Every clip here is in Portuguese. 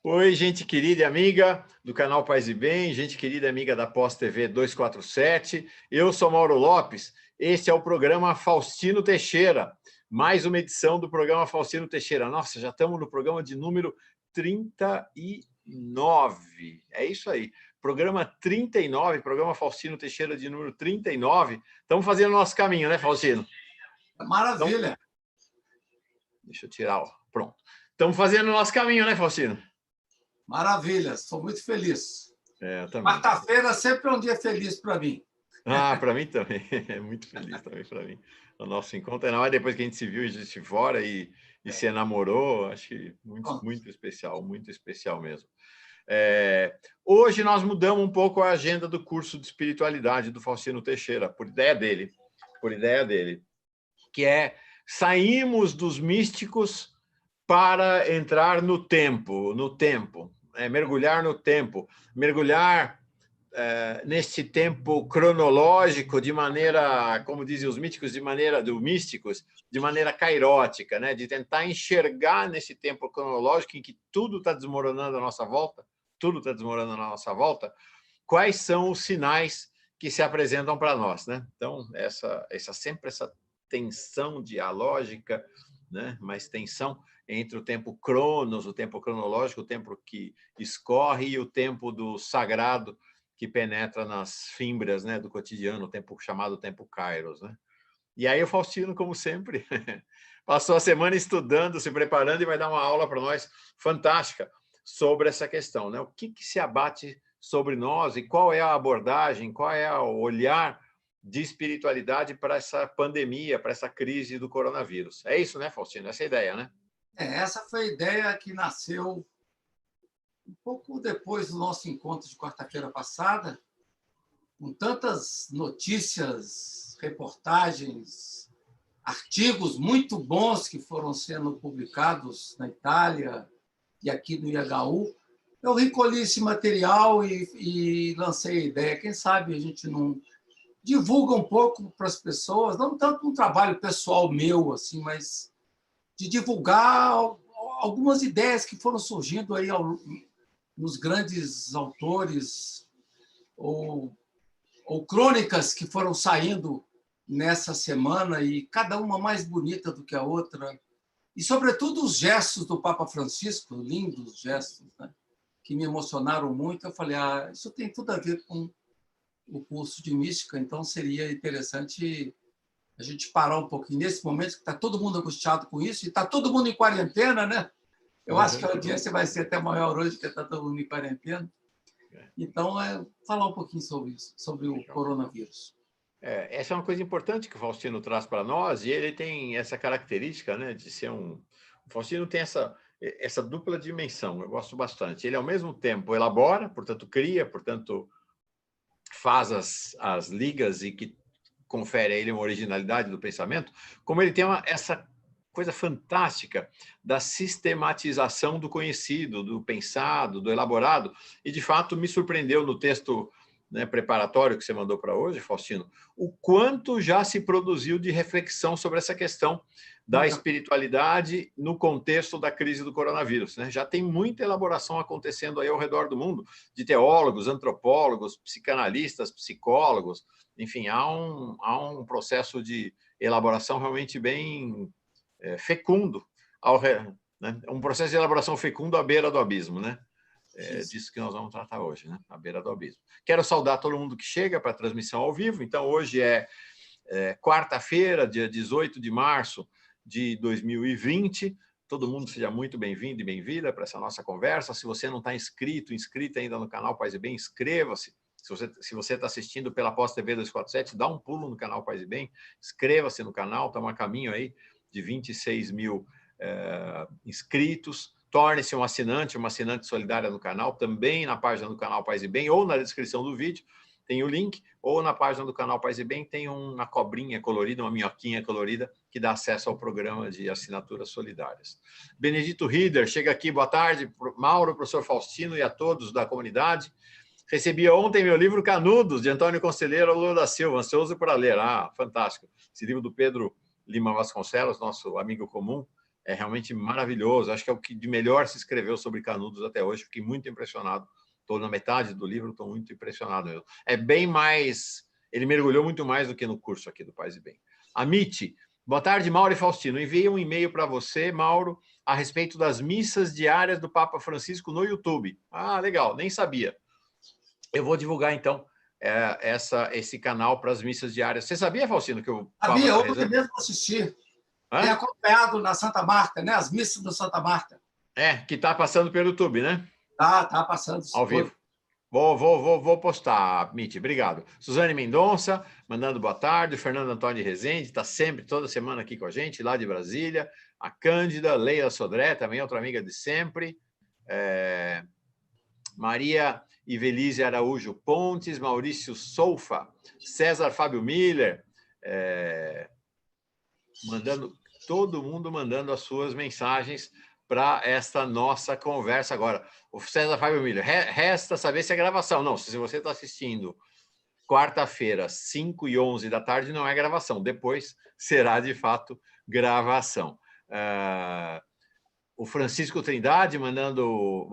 Oi, gente querida e amiga do canal Paz e Bem, gente querida e amiga da Pós TV 247. Eu sou Mauro Lopes. Este é o programa Faustino Teixeira. Mais uma edição do programa Faustino Teixeira. Nossa, já estamos no programa de número 39. É isso aí. Programa 39, programa Faustino Teixeira de número 39. Estamos fazendo o nosso caminho, né, Faustino? Então, Maravilha. deixa eu tirar, ó. Pronto. Estamos fazendo o nosso caminho, né, Faustino? Maravilha, estou muito feliz. Eu também. Quarta-feira sempre é um dia feliz para mim. Para mim também. É muito feliz também para mim. O nosso encontro, ainda mais depois que a gente se viu e de fora e se enamorou, acho que muito especial mesmo. Hoje nós mudamos um pouco a agenda do curso de espiritualidade do Faustino Teixeira, por ideia dele, que é saímos dos místicos para entrar no tempo, mergulhar no tempo, mergulhar nesse tempo cronológico de maneira, como dizem os místicos, de maneira cairótica, né? De tentar enxergar nesse tempo cronológico em que tudo está desmoronando à nossa volta, quais são os sinais que se apresentam para nós, né? Então, sempre essa tensão dialógica, né? Mais tensão entre o tempo cronos, o tempo cronológico, o tempo que escorre e o tempo do sagrado que penetra nas fímbrias, né, do cotidiano, o tempo chamado tempo kairos, né? E aí o Faustino, como sempre, passou a semana estudando, se preparando e vai dar uma aula para nós fantástica sobre essa questão, né? O que se abate sobre nós e qual é a abordagem, qual é o olhar de espiritualidade para essa pandemia, para essa crise do coronavírus. É isso, né, Faustino? Essa é a ideia, né? Essa foi a ideia que nasceu um pouco depois do nosso encontro de quarta-feira passada, com tantas notícias, reportagens, artigos muito bons que foram sendo publicados na Itália e aqui no IHU. Eu recolhi esse material e lancei a ideia. Quem sabe a gente não divulga um pouco para as pessoas, não tanto um trabalho pessoal meu, assim, mas de divulgar algumas ideias que foram surgindo aí nos grandes autores ou crônicas que foram saindo nessa semana, e cada uma mais bonita do que a outra. E, sobretudo, os gestos do Papa Francisco, lindos gestos, né? Que me emocionaram muito. Eu falei, isso tem tudo a ver com o curso de mística, então seria interessante a gente parar um pouquinho nesse momento que está todo mundo angustiado com isso e está todo mundo em quarentena, né? Eu acho que a audiência vai ser até maior hoje, porque está todo mundo em quarentena. Então, falar um pouquinho sobre isso, sobre o coronavírus. Essa é uma coisa importante que o Faustino traz para nós, e ele tem essa característica, né, de ser O Faustino tem essa dupla dimensão, eu gosto bastante. Ele, ao mesmo tempo, elabora, portanto, cria, portanto, faz as ligas e que confere a ele uma originalidade do pensamento, como ele tem essa coisa fantástica da sistematização do conhecido, do pensado, do elaborado, e, de fato, me surpreendeu no texto, né, preparatório que você mandou para hoje, Faustino, o quanto já se produziu de reflexão sobre essa questão da espiritualidade no contexto da crise do coronavírus, né? Já tem muita elaboração acontecendo aí ao redor do mundo, de teólogos, antropólogos, psicanalistas, psicólogos, enfim, há um processo de elaboração realmente bem fecundo, né? Um processo de elaboração fecundo à beira do abismo, né? Disso que nós vamos tratar hoje, né? À beira do abismo. Quero saudar todo mundo que chega para a transmissão ao vivo. Então, hoje é quarta-feira, dia 18 de março de 2020. Todo mundo seja muito bem-vindo e bem-vinda para essa nossa conversa. Se você não está inscrita ainda no canal Paz e Bem, inscreva-se. Se você está assistindo pela Pós TV 247, dá um pulo no canal Paz e Bem, inscreva-se no canal, estamos a caminho aí de 26 mil inscritos. Torne-se uma assinante solidária no canal, também na página do canal Paz e Bem, ou na descrição do vídeo tem o link, ou na página do canal Paz e Bem tem uma cobrinha colorida, uma minhoquinha colorida, que dá acesso ao programa de assinaturas solidárias. Benedito Rieder, chega aqui, boa tarde, Mauro, professor Faustino e a todos da comunidade. Recebi ontem meu livro Canudos, de Antônio Conselheiro Lula da Silva, ansioso para ler. Fantástico. Esse livro do Pedro Lima Vasconcelos, nosso amigo comum, é realmente maravilhoso. Acho que é o que de melhor se escreveu sobre Canudos até hoje. Fiquei muito impressionado. Estou na metade do livro, estou muito impressionado mesmo. É bem mais... Ele mergulhou muito mais do que no curso aqui do Paz e Bem. Amit, boa tarde, Mauro e Faustino. Enviei um e-mail para você, Mauro, a respeito das missas diárias do Papa Francisco no YouTube. Ah, legal, nem sabia. Eu vou divulgar, então, esse canal para as missas diárias. Você sabia, Faustino, que o Papa Sabia, está ontem rezando? mesmo assisti. Tem Hã? acompanhado na Santa Marta, né? As missas do Santa Marta. Que está passando pelo YouTube, né? Tá passando. Ao vivo. Vou postar, Mitch, obrigado. Suzane Mendonça, mandando boa tarde. Fernando Antônio Rezende, está sempre, toda semana aqui com a gente, lá de Brasília. A Cândida, Leila Sodré, também outra amiga de sempre. Maria Ivelise Araújo Pontes, Maurício Soufa, César Fábio Miller, todo mundo mandando as suas mensagens para esta nossa conversa agora. O César Fábio Miller, resta saber se é gravação. Não, se você está assistindo quarta-feira, 5h11 da tarde, não é gravação. Depois será, de fato, gravação. O Francisco Trindade mandando...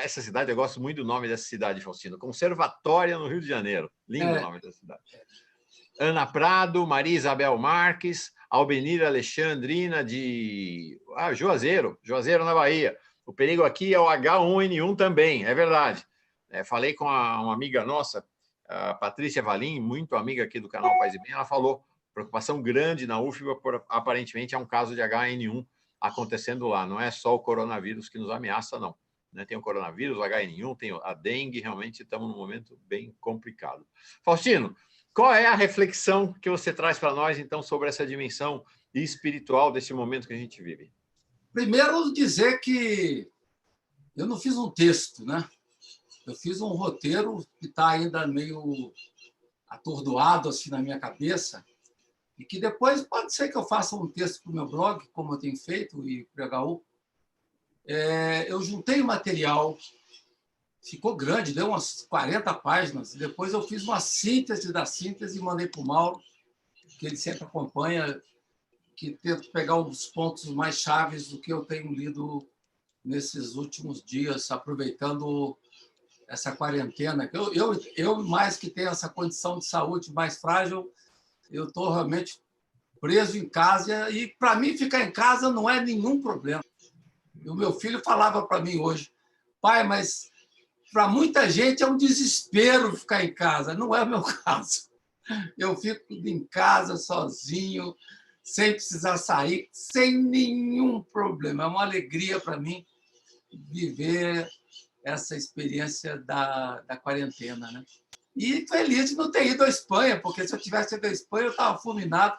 essa cidade, eu gosto muito do nome dessa cidade, Faustino. Conservatória, no Rio de Janeiro. Lindo o nome da cidade. Ana Prado, Maria Isabel Marques, Albenir Alexandrina de Juazeiro na Bahia. O perigo aqui é o H1N1 também, é verdade. Falei com uma amiga nossa, a Patrícia Valim, muito amiga aqui do canal Paz e Bem, ela falou, preocupação grande na UFBA, aparentemente é um caso de H1N1 acontecendo lá. Não é só o coronavírus que nos ameaça, não. Tem o coronavírus, o H1N1, tem a dengue, realmente estamos num momento bem complicado. Faustino, qual é a reflexão que você traz para nós, então, sobre essa dimensão espiritual desse momento que a gente vive? Primeiro, dizer que eu não fiz um texto, né? Eu fiz um roteiro que está ainda meio atordoado assim na minha cabeça e que depois pode ser que eu faça um texto para o meu blog, como eu tenho feito, e para o HU. Eu juntei o material, ficou grande, deu umas 40 páginas, e depois eu fiz uma síntese da síntese e mandei para o Mauro, que ele sempre acompanha, que tento pegar os pontos mais chaves do que eu tenho lido nesses últimos dias, aproveitando essa quarentena. Eu mais que tenho essa condição de saúde mais frágil, eu estou realmente preso em casa, e para mim ficar em casa não é nenhum problema. E o meu filho falava para mim hoje, pai, mas para muita gente é um desespero ficar em casa. Não é o meu caso. Eu fico em casa sozinho, sem precisar sair, sem nenhum problema. É uma alegria para mim viver essa experiência da quarentena, né? E feliz de não ter ido à Espanha, porque se eu tivesse ido à Espanha, eu estava fulminado,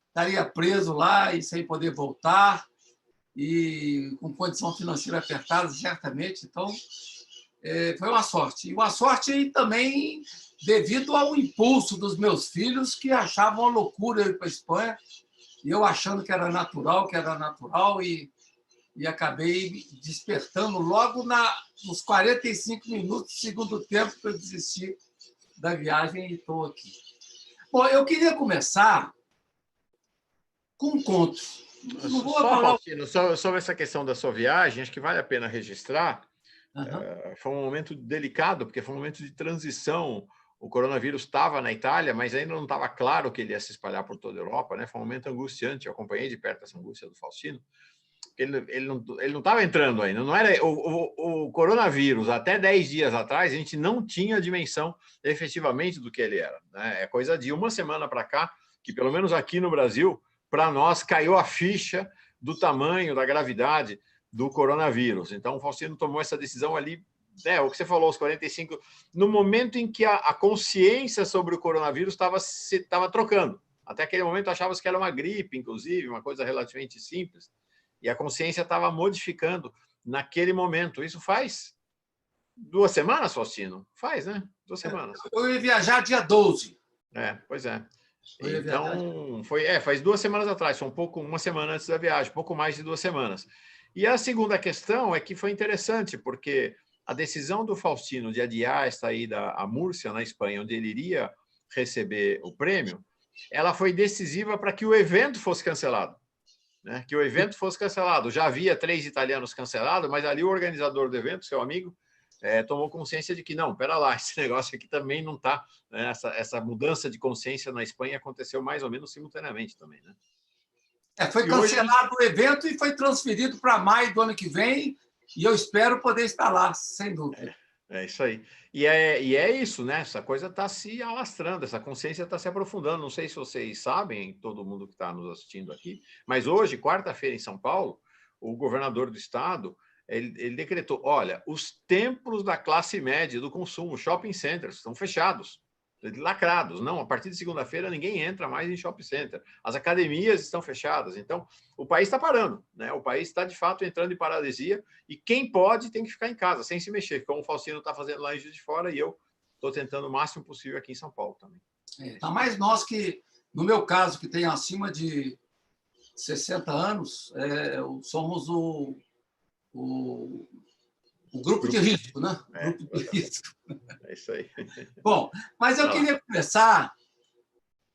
estaria preso lá e sem poder voltar, e com condição financeira apertada, certamente. Então, foi uma sorte. E uma sorte também devido ao impulso dos meus filhos, que achavam uma loucura ir para a Espanha, e eu achando que era natural, e acabei despertando logo nos 45 minutos do segundo tempo que eu desisti da viagem e estou aqui. Bom, eu queria começar com um conto. Não vou falar... Faustino, sobre essa questão da sua viagem, acho que vale a pena registrar. Foi um momento delicado, porque foi um momento de transição. O coronavírus estava na Itália, mas ainda não estava claro que ele ia se espalhar por toda a Europa, né? Foi um momento angustiante. Eu acompanhei de perto essa angústia do Faustino. Ele não estava entrando ainda. Não era o coronavírus, até 10 dias atrás, a gente não tinha dimensão efetivamente do que ele era, né? É coisa de uma semana para cá, que pelo menos aqui no Brasil, para nós, caiu a ficha do tamanho, da gravidade do coronavírus. Então, o Faustino tomou essa decisão ali, né, o que você falou, os 45, no momento em que a consciência sobre o coronavírus estava trocando. Até aquele momento achava que era uma gripe, inclusive, uma coisa relativamente simples. E a consciência estava modificando naquele momento. Isso faz 2 semanas, Faustino? Faz, né? 2 semanas. Eu ia viajar dia 12. Pois é. Então, faz 2 semanas atrás, foi uma semana antes da viagem, pouco mais de 2 semanas. E a segunda questão é que foi interessante, porque a decisão do Faustino de adiar esta ida a Múrcia, na Espanha, onde ele iria receber o prêmio, ela foi decisiva para que o evento fosse cancelado. né? Que o evento fosse cancelado. Já havia 3 italianos cancelados, mas ali o organizador do evento, seu amigo, tomou consciência de que não, pera lá, esse negócio aqui também não está, né? Essa mudança de consciência na Espanha aconteceu mais ou menos simultaneamente também, né? Foi cancelado o evento e foi transferido para maio do ano que vem, e eu espero poder estar lá, sem dúvida. É isso aí. E é isso, né? Essa coisa está se alastrando, essa consciência está se aprofundando. Não sei se vocês sabem, todo mundo que está nos assistindo aqui, mas hoje, quarta-feira, em São Paulo, o governador do estado, ele decretou, olha, os templos da classe média do consumo, shopping centers, estão fechados, lacrados. Não, a partir de segunda-feira ninguém entra mais em shopping center. As academias estão fechadas. Então, o país está parando, né? O país está, de fato, entrando em paralisia e quem pode tem que ficar em casa, sem se mexer, como o Faustino está fazendo lá em Juiz de Fora e eu estou tentando o máximo possível aqui em São Paulo também. Ainda mais nós que, no meu caso, que tenho acima de 60 anos, somos o grupo de risco, né? Grupo de risco. É isso aí. Bom, mas eu queria começar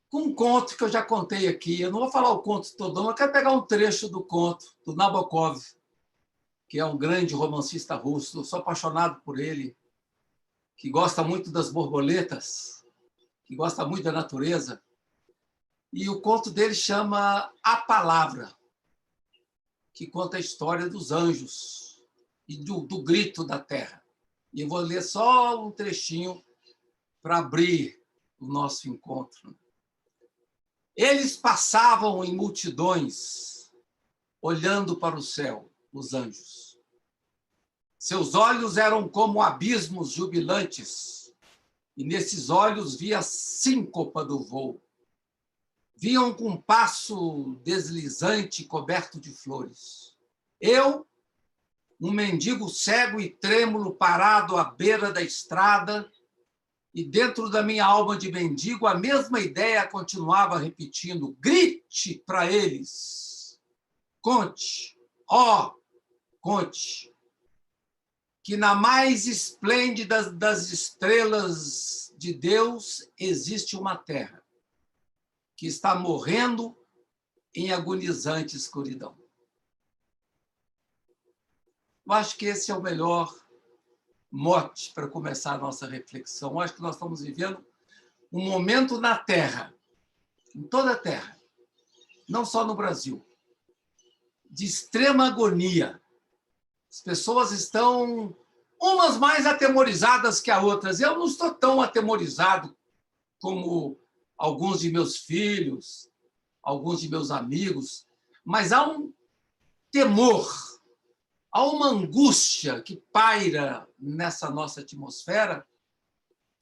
com um conto que eu já contei aqui. Eu não vou falar o conto todo, mas eu quero pegar um trecho do conto do Nabokov, que é um grande romancista russo. Eu sou apaixonado por ele, que gosta muito das borboletas, que gosta muito da natureza. E o conto dele chama A Palavra, que conta a história dos anjos e do grito da terra. E eu vou ler só um trechinho para abrir o nosso encontro. Eles passavam em multidões, olhando para o céu, os anjos. Seus olhos eram como abismos jubilantes, e nesses olhos via a síncopa do voo. Vinham com um passo deslizante coberto de flores. Eu, um mendigo cego e trêmulo parado à beira da estrada, e dentro da minha alma de mendigo, a mesma ideia continuava repetindo: grite para eles, conte, conte, que na mais esplêndida das estrelas de Deus existe uma terra que está morrendo em agonizante escuridão. Eu acho que esse é o melhor mote para começar a nossa reflexão. Eu acho que nós estamos vivendo um momento na Terra, em toda a Terra, não só no Brasil, de extrema agonia. As pessoas estão umas mais atemorizadas que as outras. Eu não estou tão atemorizado como alguns de meus filhos, alguns de meus amigos, mas há um temor, há uma angústia que paira nessa nossa atmosfera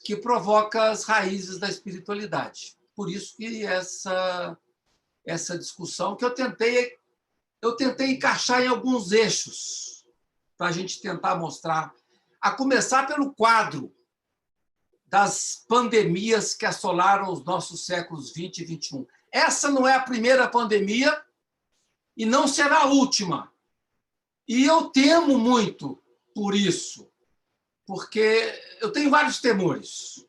que provoca as raízes da espiritualidade. Por isso que essa discussão que eu tentei encaixar em alguns eixos para a gente tentar mostrar, a começar pelo quadro das pandemias que assolaram os nossos séculos 20 e 21. Essa não é a primeira pandemia e não será a última. E eu temo muito por isso, porque eu tenho vários temores.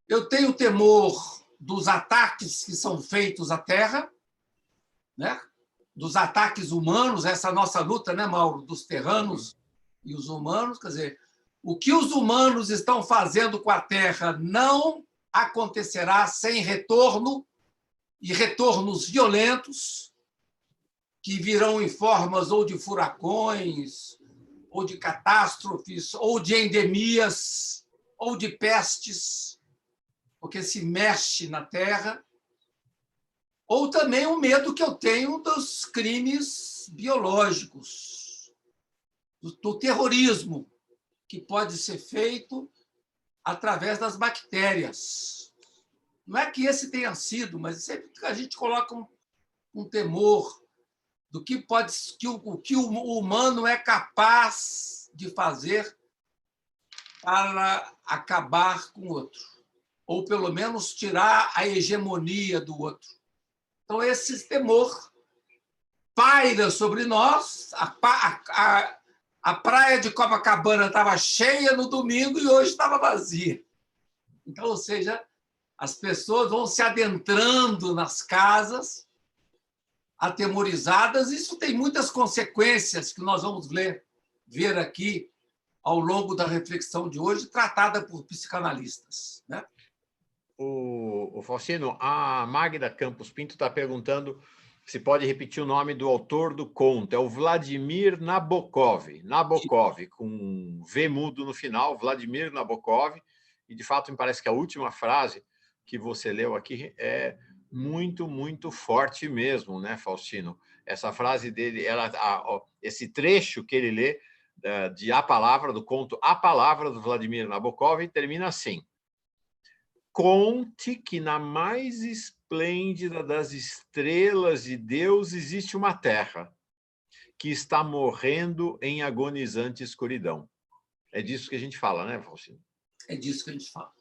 Eu tenho temor dos ataques que são feitos à Terra, né? Dos ataques humanos, essa nossa luta, né, Mauro, dos terranos e os humanos. Quer dizer, o que os humanos estão fazendo com a Terra não acontecerá sem retorno, e retornos violentos, que virão em formas ou de furacões, ou de catástrofes, ou de endemias, ou de pestes, porque se mexe na Terra, ou também o medo que eu tenho dos crimes biológicos, do terrorismo, que pode ser feito através das bactérias. Não é que esse tenha sido, mas sempre que a gente coloca um temor do que o humano é capaz de fazer para acabar com o outro, ou pelo menos tirar a hegemonia do outro. Então, esse temor paira sobre nós. A praia de Copacabana estava cheia no domingo e hoje estava vazia. Então, ou seja, as pessoas vão se adentrando nas casas, atemorizadas. Isso tem muitas consequências que nós vamos ver aqui ao longo da reflexão de hoje, tratada por psicanalistas, né? O Faustino, a Magda Campos Pinto está perguntando se pode repetir o nome do autor do conto. É o Vladimir Nabokov. Nabokov, com V mudo no final, Vladimir Nabokov. E, de fato, me parece que a última frase que você leu aqui é muito, muito forte mesmo, né, Faustino? Essa frase dele, esse trecho que ele lê de A Palavra, do conto A Palavra, do Vladimir Nabokov, termina assim: conte que na mais esplêndida das estrelas de Deus existe uma terra que está morrendo em agonizante escuridão. É disso que a gente fala, né, Faustino? É disso que a gente fala.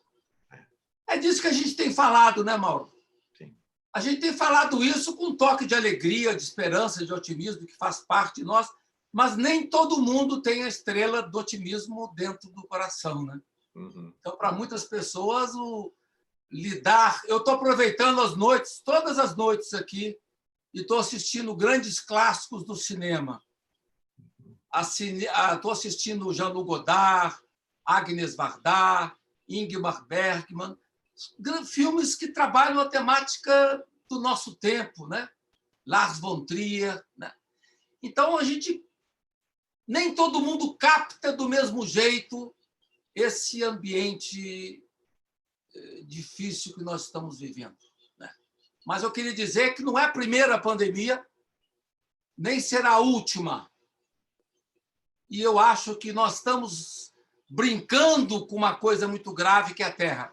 É disso que a gente tem falado, né, Mauro? Sim. A gente tem falado isso com um toque de alegria, de esperança, de otimismo, que faz parte de nós, mas nem todo mundo tem a estrela do otimismo dentro do coração, né? Uhum. Então, para muitas pessoas, lidar... Eu estou aproveitando as noites, todas as noites aqui, e estou assistindo grandes clássicos do cinema. Estou assistindo Jean-Luc Godard, Agnes Varda, Ingmar Bergman, filmes que trabalham a temática do nosso tempo, né? Lars von Trier, né? Então, nem todo mundo capta do mesmo jeito esse ambiente difícil que nós estamos vivendo, né? Mas eu queria dizer que não é a primeira pandemia, nem será a última. E eu acho que nós estamos brincando com uma coisa muito grave, que é a Terra.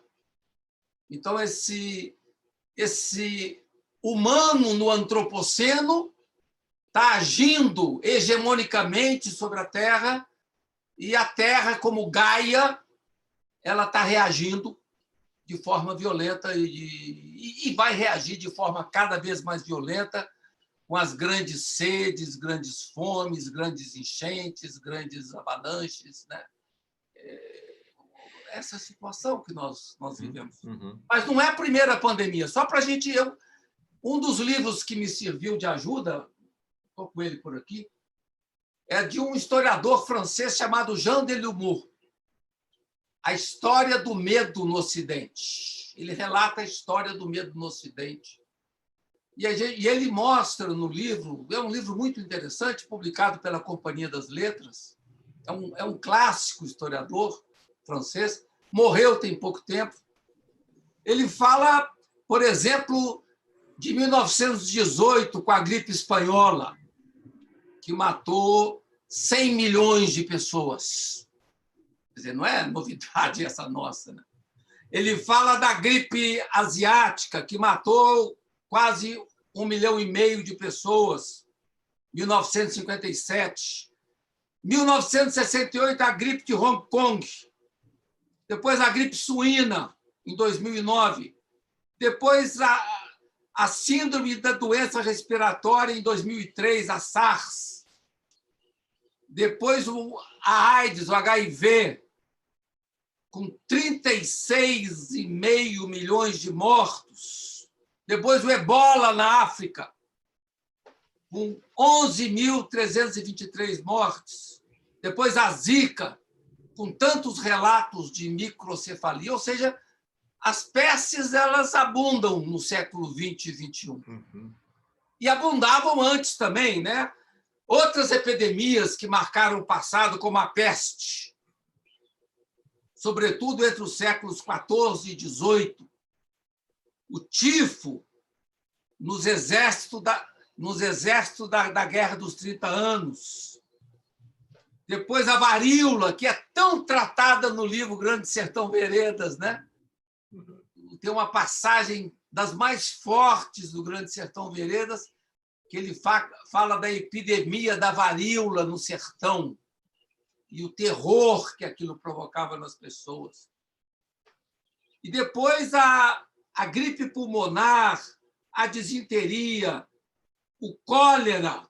Então, esse humano no antropoceno está agindo hegemonicamente sobre a Terra, e a Terra, como Gaia, ela está reagindo de forma violenta e vai reagir de forma cada vez mais violenta, com as grandes sedes, grandes fomes, grandes enchentes, grandes avalanches, né? Essa situação que nós vivemos. Uhum. Mas não é a primeira pandemia. Só para a gente... Um dos livros que me serviu de ajuda, estou com ele por aqui, é de um historiador francês chamado Jean Delumeau, A História do Medo no Ocidente. Ele relata a história do medo no Ocidente. E ele mostra no livro, é um livro muito interessante, publicado pela Companhia das Letras, é um clássico historiador francês, morreu tem pouco tempo. Ele fala, por exemplo, de 1918, com a gripe espanhola, que matou 100 milhões de pessoas. Quer dizer, não é novidade essa nossa, né? Ele fala da gripe asiática, que matou quase 1,5 milhão de pessoas, 1957. 1968, a gripe de Hong Kong. Depois, a gripe suína, em 2009. Depois, a síndrome da doença respiratória, em 2003, a SARS. Depois, a AIDS, o HIV, com 36,5 milhões de mortos. Depois, o Ebola na África, com 11.323 mortes. Depois, a Zika, com tantos relatos de microcefalia. Ou seja, as pestes elas abundam no século XX e XXI. Uhum. E abundavam antes também, né? Outras epidemias que marcaram o passado, como a peste, sobretudo entre os séculos XIV e XVIII. O tifo nos exércitos da Guerra dos 30 Anos. Depois, a varíola, que é tão tratada no livro Grande Sertão Veredas, né? Tem uma passagem das mais fortes do Grande Sertão Veredas, que ele fala da epidemia da varíola no sertão e o terror que aquilo provocava nas pessoas. E depois a gripe pulmonar, a disenteria, o cólera,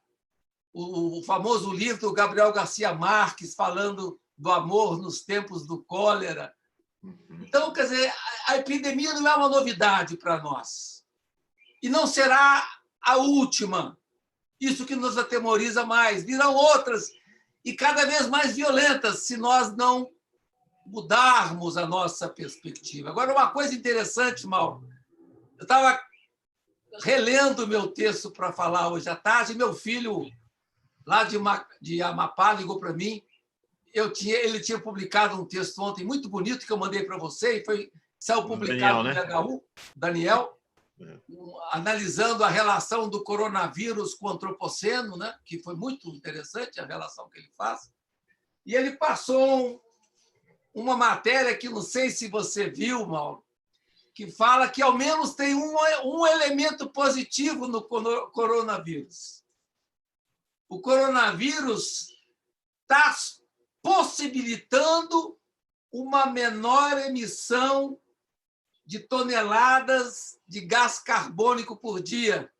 o famoso livro do Gabriel Garcia Marques, falando do amor nos tempos do cólera. Então, quer dizer, a epidemia não é uma novidade para nós. E não será a última. Isso que nos atemoriza mais. Virão outras e cada vez mais violentas se nós não mudarmos a nossa perspectiva. Agora, uma coisa interessante, Mauro, eu estava relendo o meu texto para falar hoje à tarde, e meu filho, lá de Amapá, ligou para mim. Ele tinha publicado um texto ontem muito bonito que eu mandei para você, e saiu publicado no IHU, Daniel, analisando a relação do coronavírus com o antropoceno, né? Que foi muito interessante a relação que ele faz. E ele passou uma matéria que não sei se você viu, Mauro, que fala que ao menos tem um elemento positivo no coronavírus. O coronavírus está possibilitando uma menor emissão de toneladas de gás carbônico por dia.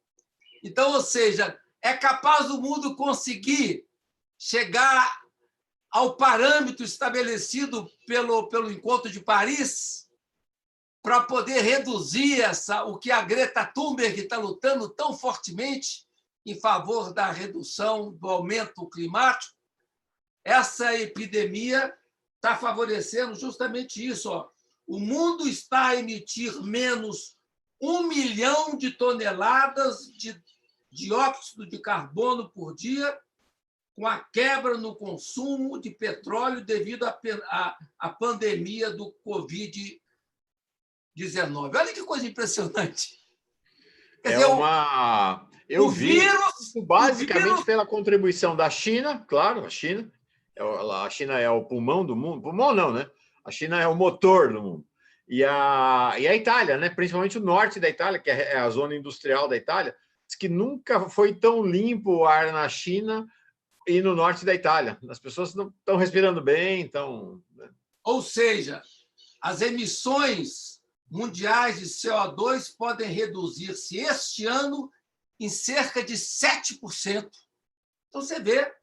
Então, ou seja, é capaz do mundo conseguir chegar ao parâmetro estabelecido pelo Encontro de Paris para poder reduzir o que a Greta Thunberg está lutando tão fortemente em favor da redução do aumento climático. Essa epidemia está favorecendo justamente isso. Ó. O mundo está a emitir menos 1 milhão de toneladas de dióxido de carbono por dia, com a quebra no consumo de petróleo devido à pandemia do Covid-19. Olha que coisa impressionante. Quer dizer, eu vi basicamente pela contribuição da China, claro, a China é o pulmão do mundo. Pulmão não, né? A China é o motor do mundo. E a Itália, né? Principalmente o norte da Itália, que é a zona industrial da Itália, diz que nunca foi tão limpo o ar na China e no norte da Itália. As pessoas não estão respirando bem, então... Né? Ou seja, as emissões mundiais de CO2 podem reduzir-se este ano em cerca de 7%. Então, você vê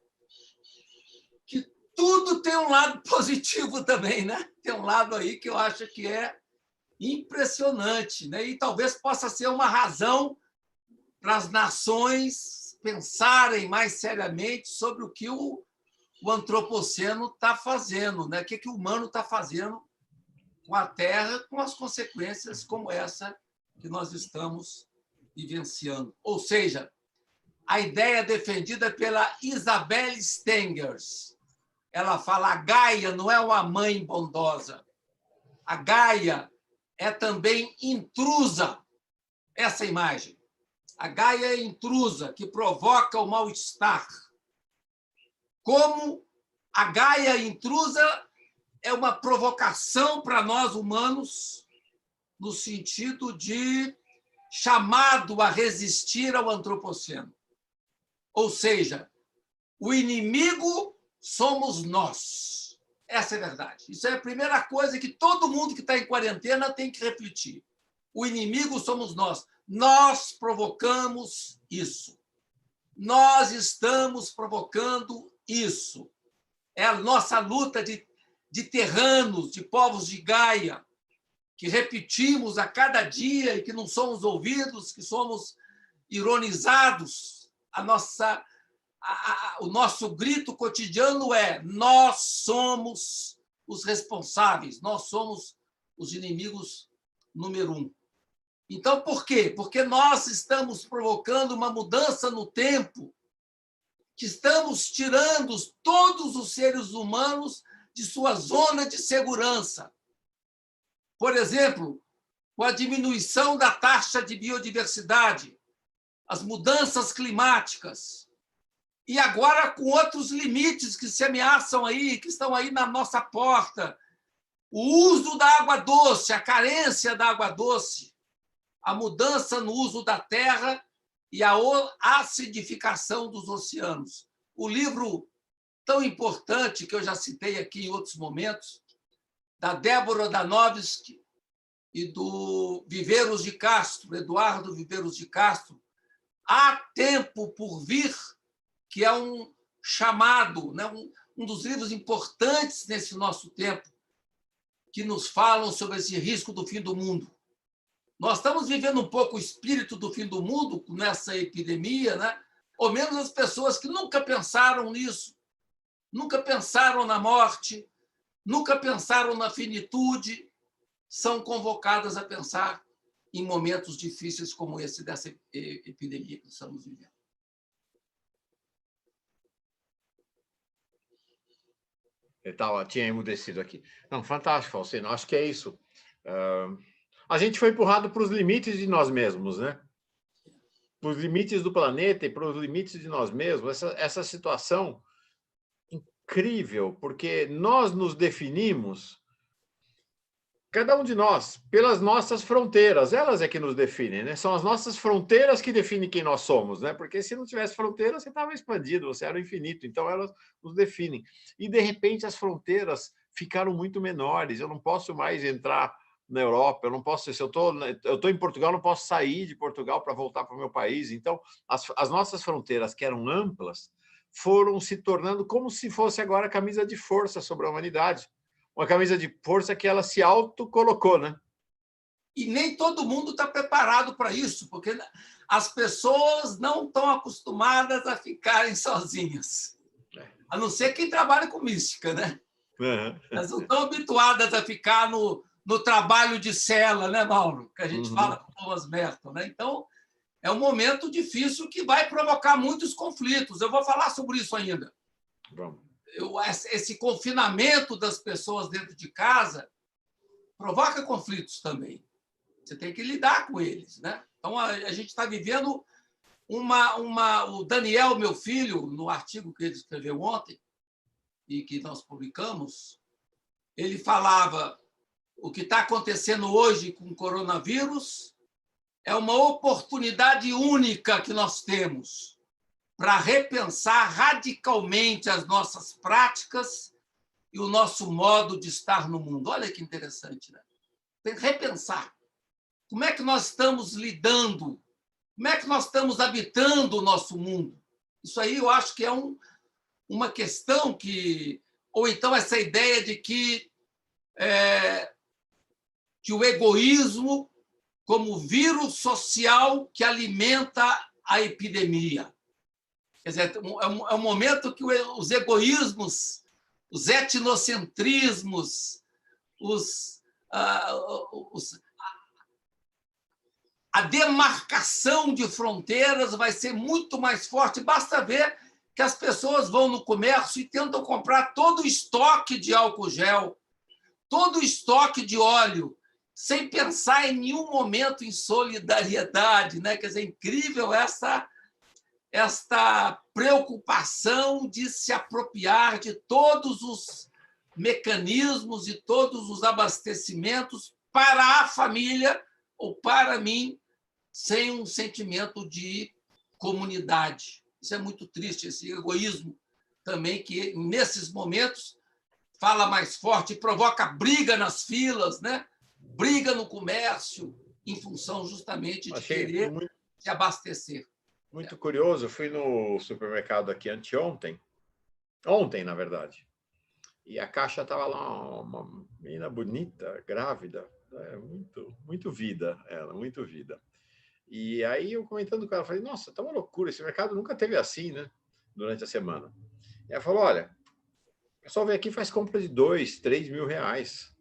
que tudo tem um lado positivo também, né? Tem um lado aí que eu acho que é impressionante, né? E talvez possa ser uma razão para as nações pensarem mais seriamente sobre o que o antropoceno está fazendo, né? O que o humano está fazendo com a Terra, com as consequências como essa que nós estamos vivenciando. Ou seja, a ideia defendida pela Isabelle Stengers, ela fala: a Gaia não é uma mãe bondosa, a Gaia é também intrusa. Essa imagem. A Gaia é intrusa, que provoca o mal-estar. Como a Gaia intrusa é uma provocação para nós humanos, no sentido de chamado a resistir ao antropoceno. Ou seja, o inimigo somos nós. Essa é a verdade. Isso é a primeira coisa que todo mundo que está em quarentena tem que refletir. O inimigo somos nós. Nós provocamos isso. Nós estamos provocando isso. É a nossa luta de terranos, de povos de Gaia, que repetimos a cada dia e que não somos ouvidos, que somos ironizados. O nosso grito cotidiano é: nós somos os responsáveis, nós somos os inimigos número 1. Então, por quê? Porque nós estamos provocando uma mudança no tempo, que estamos tirando todos os seres humanos de sua zona de segurança. Por exemplo, com a diminuição da taxa de biodiversidade, as mudanças climáticas, e agora com outros limites que se ameaçam aí, que estão aí na nossa porta. O uso da água doce, a carência da água doce, a mudança no uso da terra e a acidificação dos oceanos. O livro tão importante, que eu já citei aqui em outros momentos, da Débora Danovski e do Viveiros de Castro, Eduardo Viveiros de Castro, Há Tempo por Vir, que é um chamado, né, um dos livros importantes nesse nosso tempo, que nos falam sobre esse risco do fim do mundo. Nós estamos vivendo um pouco o espírito do fim do mundo nessa epidemia, né? ou menos as pessoas que nunca pensaram nisso, nunca pensaram na morte, nunca pensaram na finitude, são convocadas a pensar em momentos difíceis como esse dessa epidemia que estamos vivendo. Tinha emudecido aqui. Não, fantástico, Faustino. Acho que é isso. A gente foi empurrado para os limites de nós mesmos, né? Para os limites do planeta e para os limites de nós mesmos. Essa situação incrível, porque nós nos definimos, cada um de nós, pelas nossas fronteiras. Elas é que nos definem, né? São as nossas fronteiras que definem quem nós somos, né? Porque se não tivesse fronteiras, você estava expandido, você era o infinito. Então, elas nos definem. E, de repente, as fronteiras ficaram muito menores. Eu não posso mais entrar na Europa, eu não posso, se eu estou em Portugal, eu não posso sair de Portugal para voltar para o meu país. Então, as nossas fronteiras, que eram amplas, foram se tornando como se fosse agora a camisa de força sobre a humanidade. Uma camisa de força que ela se autocolocou, né? E nem todo mundo está preparado para isso, porque as pessoas não estão acostumadas a ficarem sozinhas. A não ser quem trabalha com mística, né? Uhum. Elas não estão habituadas a ficar no trabalho de cela, né, Mauro? Que a gente fala com Thomas Merton, né? Então, é um momento difícil que vai provocar muitos conflitos. Eu vou falar sobre isso ainda. Vamos. Esse confinamento das pessoas dentro de casa provoca conflitos também. Você tem que lidar com eles, né? Então, a gente está vivendo o Daniel, meu filho, no artigo que ele escreveu ontem e que nós publicamos, ele falava: o que está acontecendo hoje com o coronavírus é uma oportunidade única que nós temos para repensar radicalmente as nossas práticas e o nosso modo de estar no mundo. Olha que interessante, né? Tem que repensar. Como é que nós estamos lidando? Como é que nós estamos habitando o nosso mundo? Isso aí eu acho que é uma questão que... Ou então essa ideia de que o egoísmo como vírus social que alimenta a epidemia. Quer dizer, é um momento que os egoísmos, os etnocentrismos, a demarcação de fronteiras vai ser muito mais forte. Basta ver que as pessoas vão no comércio e tentam comprar todo o estoque de álcool gel, todo o estoque de óleo, sem pensar em nenhum momento em solidariedade, né? Quer dizer, é incrível esta preocupação de se apropriar de todos os mecanismos e todos os abastecimentos para a família ou para mim, sem um sentimento de comunidade. Isso é muito triste, esse egoísmo também, que nesses momentos fala mais forte e provoca briga nas filas, né? Briga no comércio, em função justamente de querer se abastecer. Muito curioso, eu fui no supermercado aqui ontem, na verdade, e a caixa estava lá, uma menina bonita, grávida, muito vida, ela, muito vida. E aí eu comentando com ela, falei, nossa, tá uma loucura, esse mercado nunca teve assim, né, durante a semana. E ela falou, olha, o pessoal vem aqui e faz compra de 2, 3 mil reais.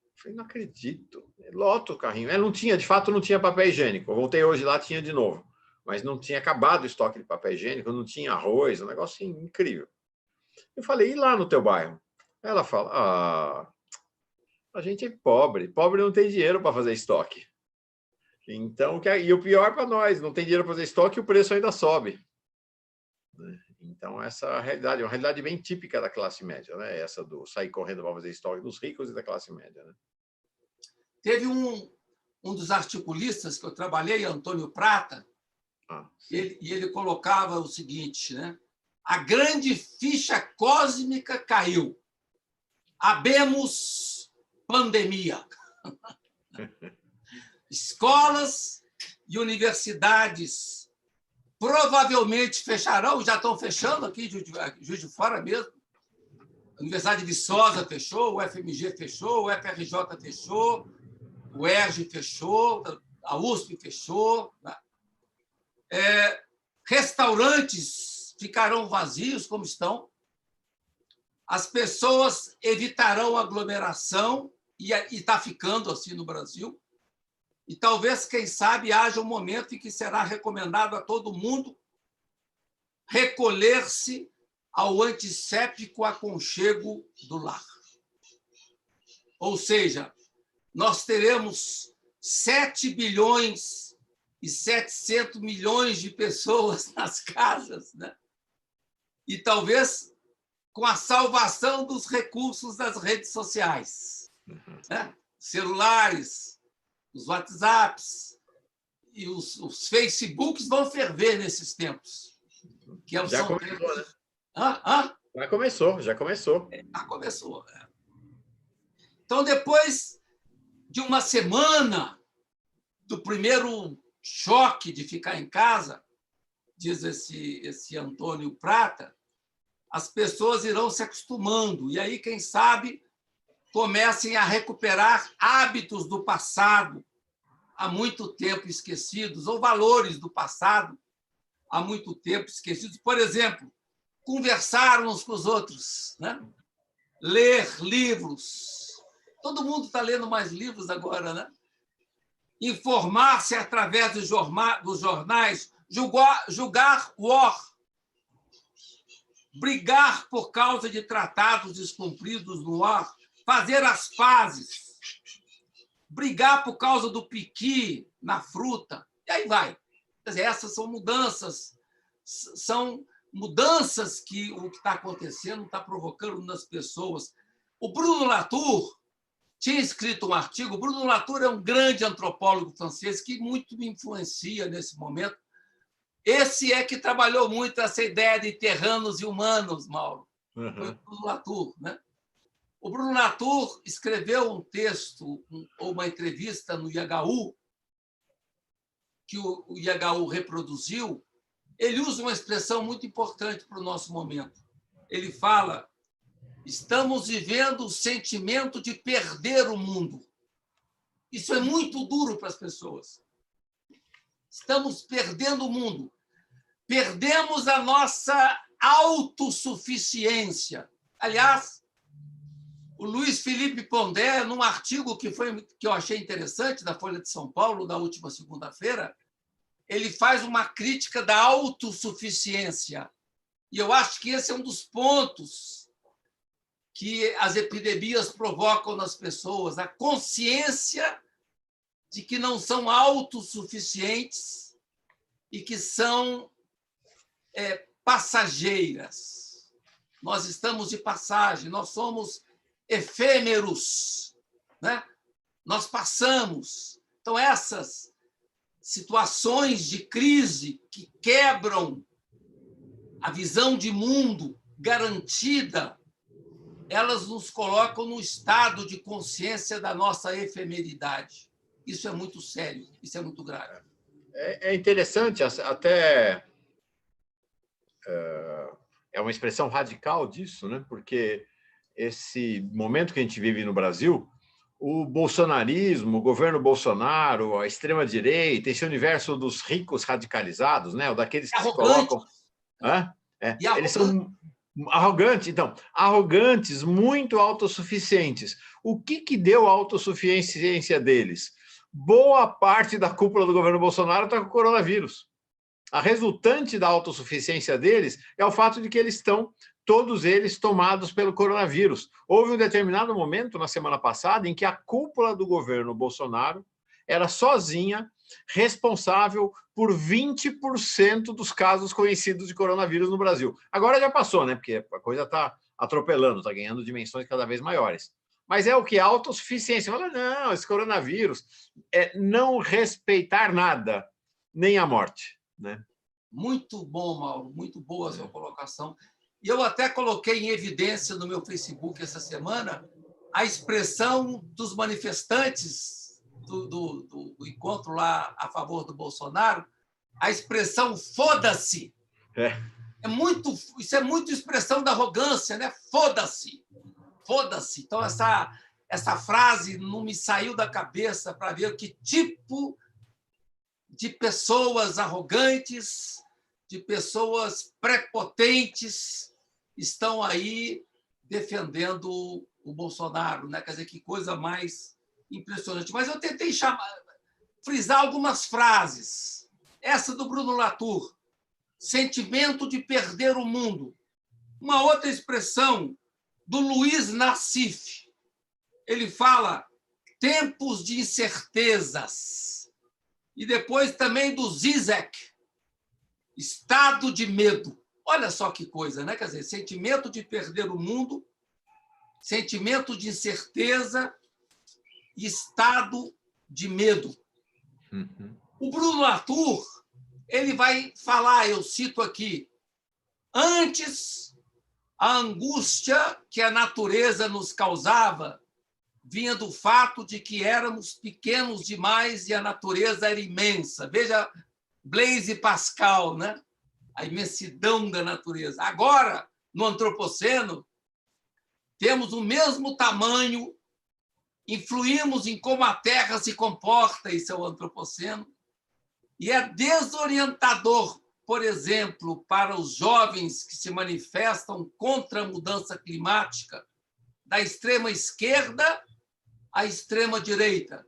Eu falei, não acredito, lota o carrinho. Não tinha, de fato, não tinha papel higiênico. Eu voltei hoje lá, tinha de novo. Mas não tinha acabado o estoque de papel higiênico, não tinha arroz, um negócio assim, incrível. Eu falei, e lá no teu bairro? Ela fala, a gente é pobre, pobre não tem dinheiro para fazer estoque. Então, e o pior para nós, não tem dinheiro para fazer estoque e o preço ainda sobe. Então, essa realidade é uma realidade bem típica da classe média, né? Essa do sair correndo para fazer estoque dos ricos e da classe média, né? Teve um dos articulistas que eu trabalhei, Antônio Prata, ele colocava o seguinte, né? A grande ficha cósmica caiu. Habemos pandemia. Escolas e universidades provavelmente fecharão, já estão fechando aqui, Juiz de Fora mesmo. A Universidade de Viçosa fechou, o FMG fechou, o FRJ fechou, o ERJ fechou, a USP fechou. Né? restaurantes ficarão vazios como estão, as pessoas evitarão aglomeração, e está ficando assim no Brasil, e talvez, quem sabe, haja um momento em que será recomendado a todo mundo recolher-se ao antisséptico aconchego do lar. Ou seja, nós teremos 7 bilhões e 700 milhões de pessoas nas casas, né? E talvez com a salvação dos recursos das redes sociais, né? Celulares, os WhatsApps e os Facebooks vão ferver nesses tempos. Que Já começou, tempos... né? Já começou. Já começou. Então, depois de uma semana do primeiro choque de ficar em casa, diz esse Antônio Prata, as pessoas irão se acostumando. E aí, quem sabe, comecem a recuperar hábitos do passado há muito tempo esquecidos, ou valores do passado há muito tempo esquecidos. Por exemplo, conversar uns com os outros, né? Ler livros. Todo mundo está lendo mais livros agora, né? Informar-se através dos jornais, julgar o war, brigar por causa de tratados descumpridos no ar, fazer as pazes, brigar por causa do piqui na fruta, e aí vai. Quer dizer, essas são mudanças que o que está acontecendo está provocando nas pessoas. O Bruno Latour tinha escrito um artigo. O Bruno Latour é um grande antropólogo francês que muito me influencia nesse momento. Esse é que trabalhou muito essa ideia de terranos e humanos, Mauro. Foi o Bruno Latour, né? O Bruno Latour escreveu um texto ou uma entrevista no IHU, que o IHU reproduziu. Ele usa uma expressão muito importante para o nosso momento. Ele fala: estamos vivendo o sentimento de perder o mundo. Isso é muito duro para as pessoas. Estamos perdendo o mundo. Perdemos a nossa autossuficiência. Aliás, o Luiz Felipe Pondé, num artigo que eu achei interessante, da Folha de São Paulo, da última segunda-feira, ele faz uma crítica da autossuficiência. E eu acho que esse é um dos pontos que as epidemias provocam nas pessoas, a consciência de que não são autossuficientes e que são passageiras. Nós estamos de passagem, nós somos efêmeros, né? Nós passamos. Então, essas situações de crise que quebram a visão de mundo garantida, elas nos colocam no estado de consciência da nossa efemeridade. Isso é muito sério, isso é muito grave. É interessante, até é uma expressão radical disso, né? Porque esse momento que a gente vive no Brasil, o bolsonarismo, o governo Bolsonaro, a extrema-direita, esse universo dos ricos radicalizados, né? Ou daqueles que se colocam... eles são arrogantes, então, arrogantes, muito autossuficientes. O que deu a autossuficiência deles? Boa parte da cúpula do governo Bolsonaro está com o coronavírus. A resultante da autossuficiência deles é o fato de que eles estão, todos eles, tomados pelo coronavírus. Houve um determinado momento, na semana passada, em que a cúpula do governo Bolsonaro era sozinha responsável por 20% dos casos conhecidos de coronavírus no Brasil. Agora já passou, né? Porque a coisa está atropelando, está ganhando dimensões cada vez maiores. Mas é o que? A autossuficiência. Fala, não, esse coronavírus é não respeitar nada, nem a morte. Né? Muito bom, Mauro, muito boa a sua colocação. E eu até coloquei em evidência no meu Facebook essa semana a expressão dos manifestantes do encontro lá a favor do Bolsonaro, a expressão foda-se. Isso é muito expressão da arrogância, né? Foda-se. Foda-se. Então, essa frase não me saiu da cabeça para ver que tipo de pessoas arrogantes, de pessoas prepotentes estão aí defendendo o Bolsonaro, né? Quer dizer, que coisa mais impressionante. Mas eu tentei frisar algumas frases. Essa do Bruno Latour, sentimento de perder o mundo. Uma outra expressão do Luiz Nassif. Ele fala tempos de incertezas. E depois também do Zizek, estado de medo. Olha só que coisa, né? Quer dizer, sentimento de perder o mundo, sentimento de incerteza e estado de medo. Uhum. O Bruno Latour, ele vai falar, eu cito aqui, antes a angústia que a natureza nos causava vinha do fato de que éramos pequenos demais e a natureza era imensa. Veja Blaise Pascal, né? A imensidão da natureza. Agora, no Antropoceno, temos o mesmo tamanho, influímos em como a Terra se comporta, isso é o Antropoceno, e é desorientador, por exemplo, para os jovens que se manifestam contra a mudança climática, da extrema esquerda à extrema direita.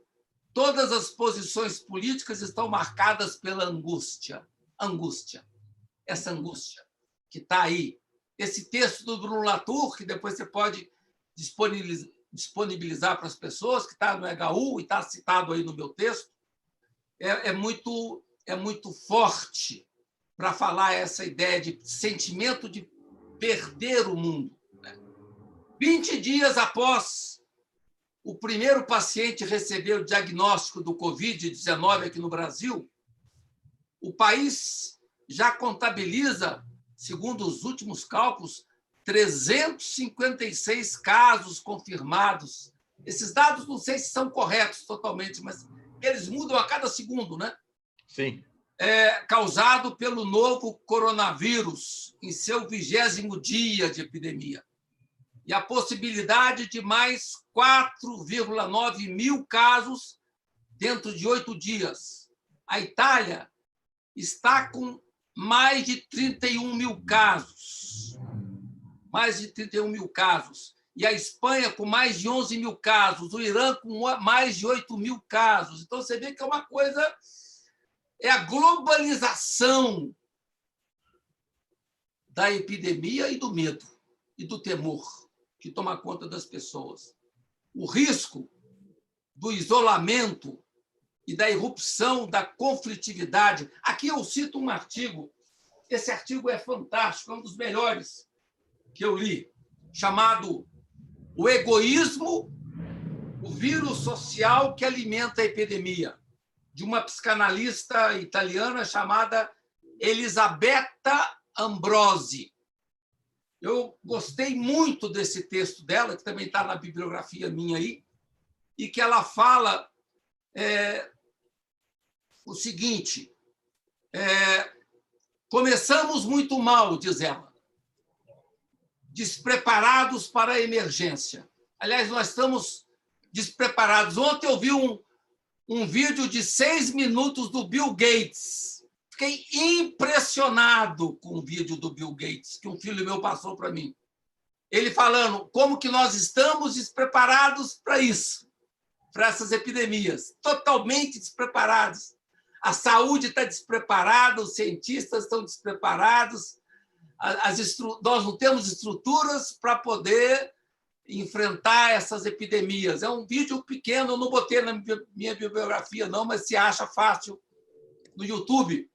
Todas as posições políticas estão marcadas pela angústia. Angústia. Essa angústia que está aí. Esse texto do Bruno Latour, que depois você pode disponibilizar para as pessoas, que está no HU e está citado aí no meu texto, é muito forte para falar essa ideia de sentimento de perder o mundo. 20 dias após o primeiro paciente receber o diagnóstico do Covid-19 aqui no Brasil, o país já contabiliza, segundo os últimos cálculos, 356 casos confirmados. Esses dados não sei se são corretos totalmente, mas eles mudam a cada segundo, né? Sim. Causado pelo novo coronavírus, em seu 20º dia de epidemia. E a possibilidade de mais 4,9 mil casos dentro de 8 dias. A Itália está com mais de 31 mil casos. Mais de 31 mil casos. E a Espanha com mais de 11 mil casos. O Irã com mais de 8 mil casos. Então, você vê que é uma coisa... É a globalização da epidemia e do medo e do temor que toma conta das pessoas. O risco do isolamento e da irrupção da conflitividade. Aqui eu cito um artigo, esse artigo é fantástico, é um dos melhores que eu li, chamado O Egoísmo, o vírus social que alimenta a epidemia, de uma psicanalista italiana chamada Elisabetta Ambrosi. Eu gostei muito desse texto dela, que também está na bibliografia minha aí, e que ela fala o seguinte: começamos muito mal, diz ela, despreparados para a emergência. Aliás, nós estamos despreparados. Ontem eu vi um vídeo de 6 minutos do Bill Gates. Fiquei impressionado com o vídeo do Bill Gates, que um filho meu passou para mim. Ele falando como que nós estamos despreparados para isso, para essas epidemias. Totalmente despreparados. A saúde está despreparada, os cientistas estão despreparados, nós não temos estruturas para poder enfrentar essas epidemias. É um vídeo pequeno, eu não botei na minha bibliografia, não, mas se acha fácil no YouTube.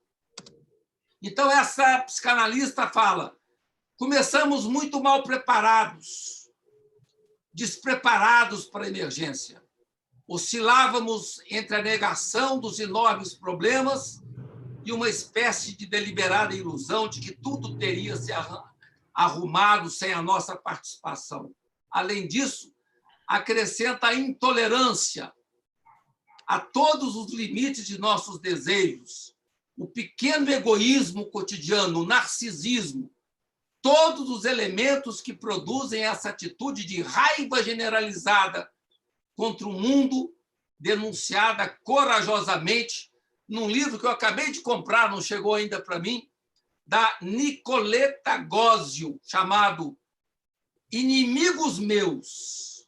Então, essa psicanalista fala: começamos muito mal preparados, despreparados para a emergência. Oscilávamos entre a negação dos enormes problemas e uma espécie de deliberada ilusão de que tudo teria se arrumado sem a nossa participação. Além disso, acrescenta a intolerância a todos os limites de nossos desejos, o pequeno egoísmo cotidiano, o narcisismo, todos os elementos que produzem essa atitude de raiva generalizada contra o mundo, denunciada corajosamente num livro que eu acabei de comprar, não chegou ainda para mim, da Nicoletta Gosio, chamado Inimigos Meus,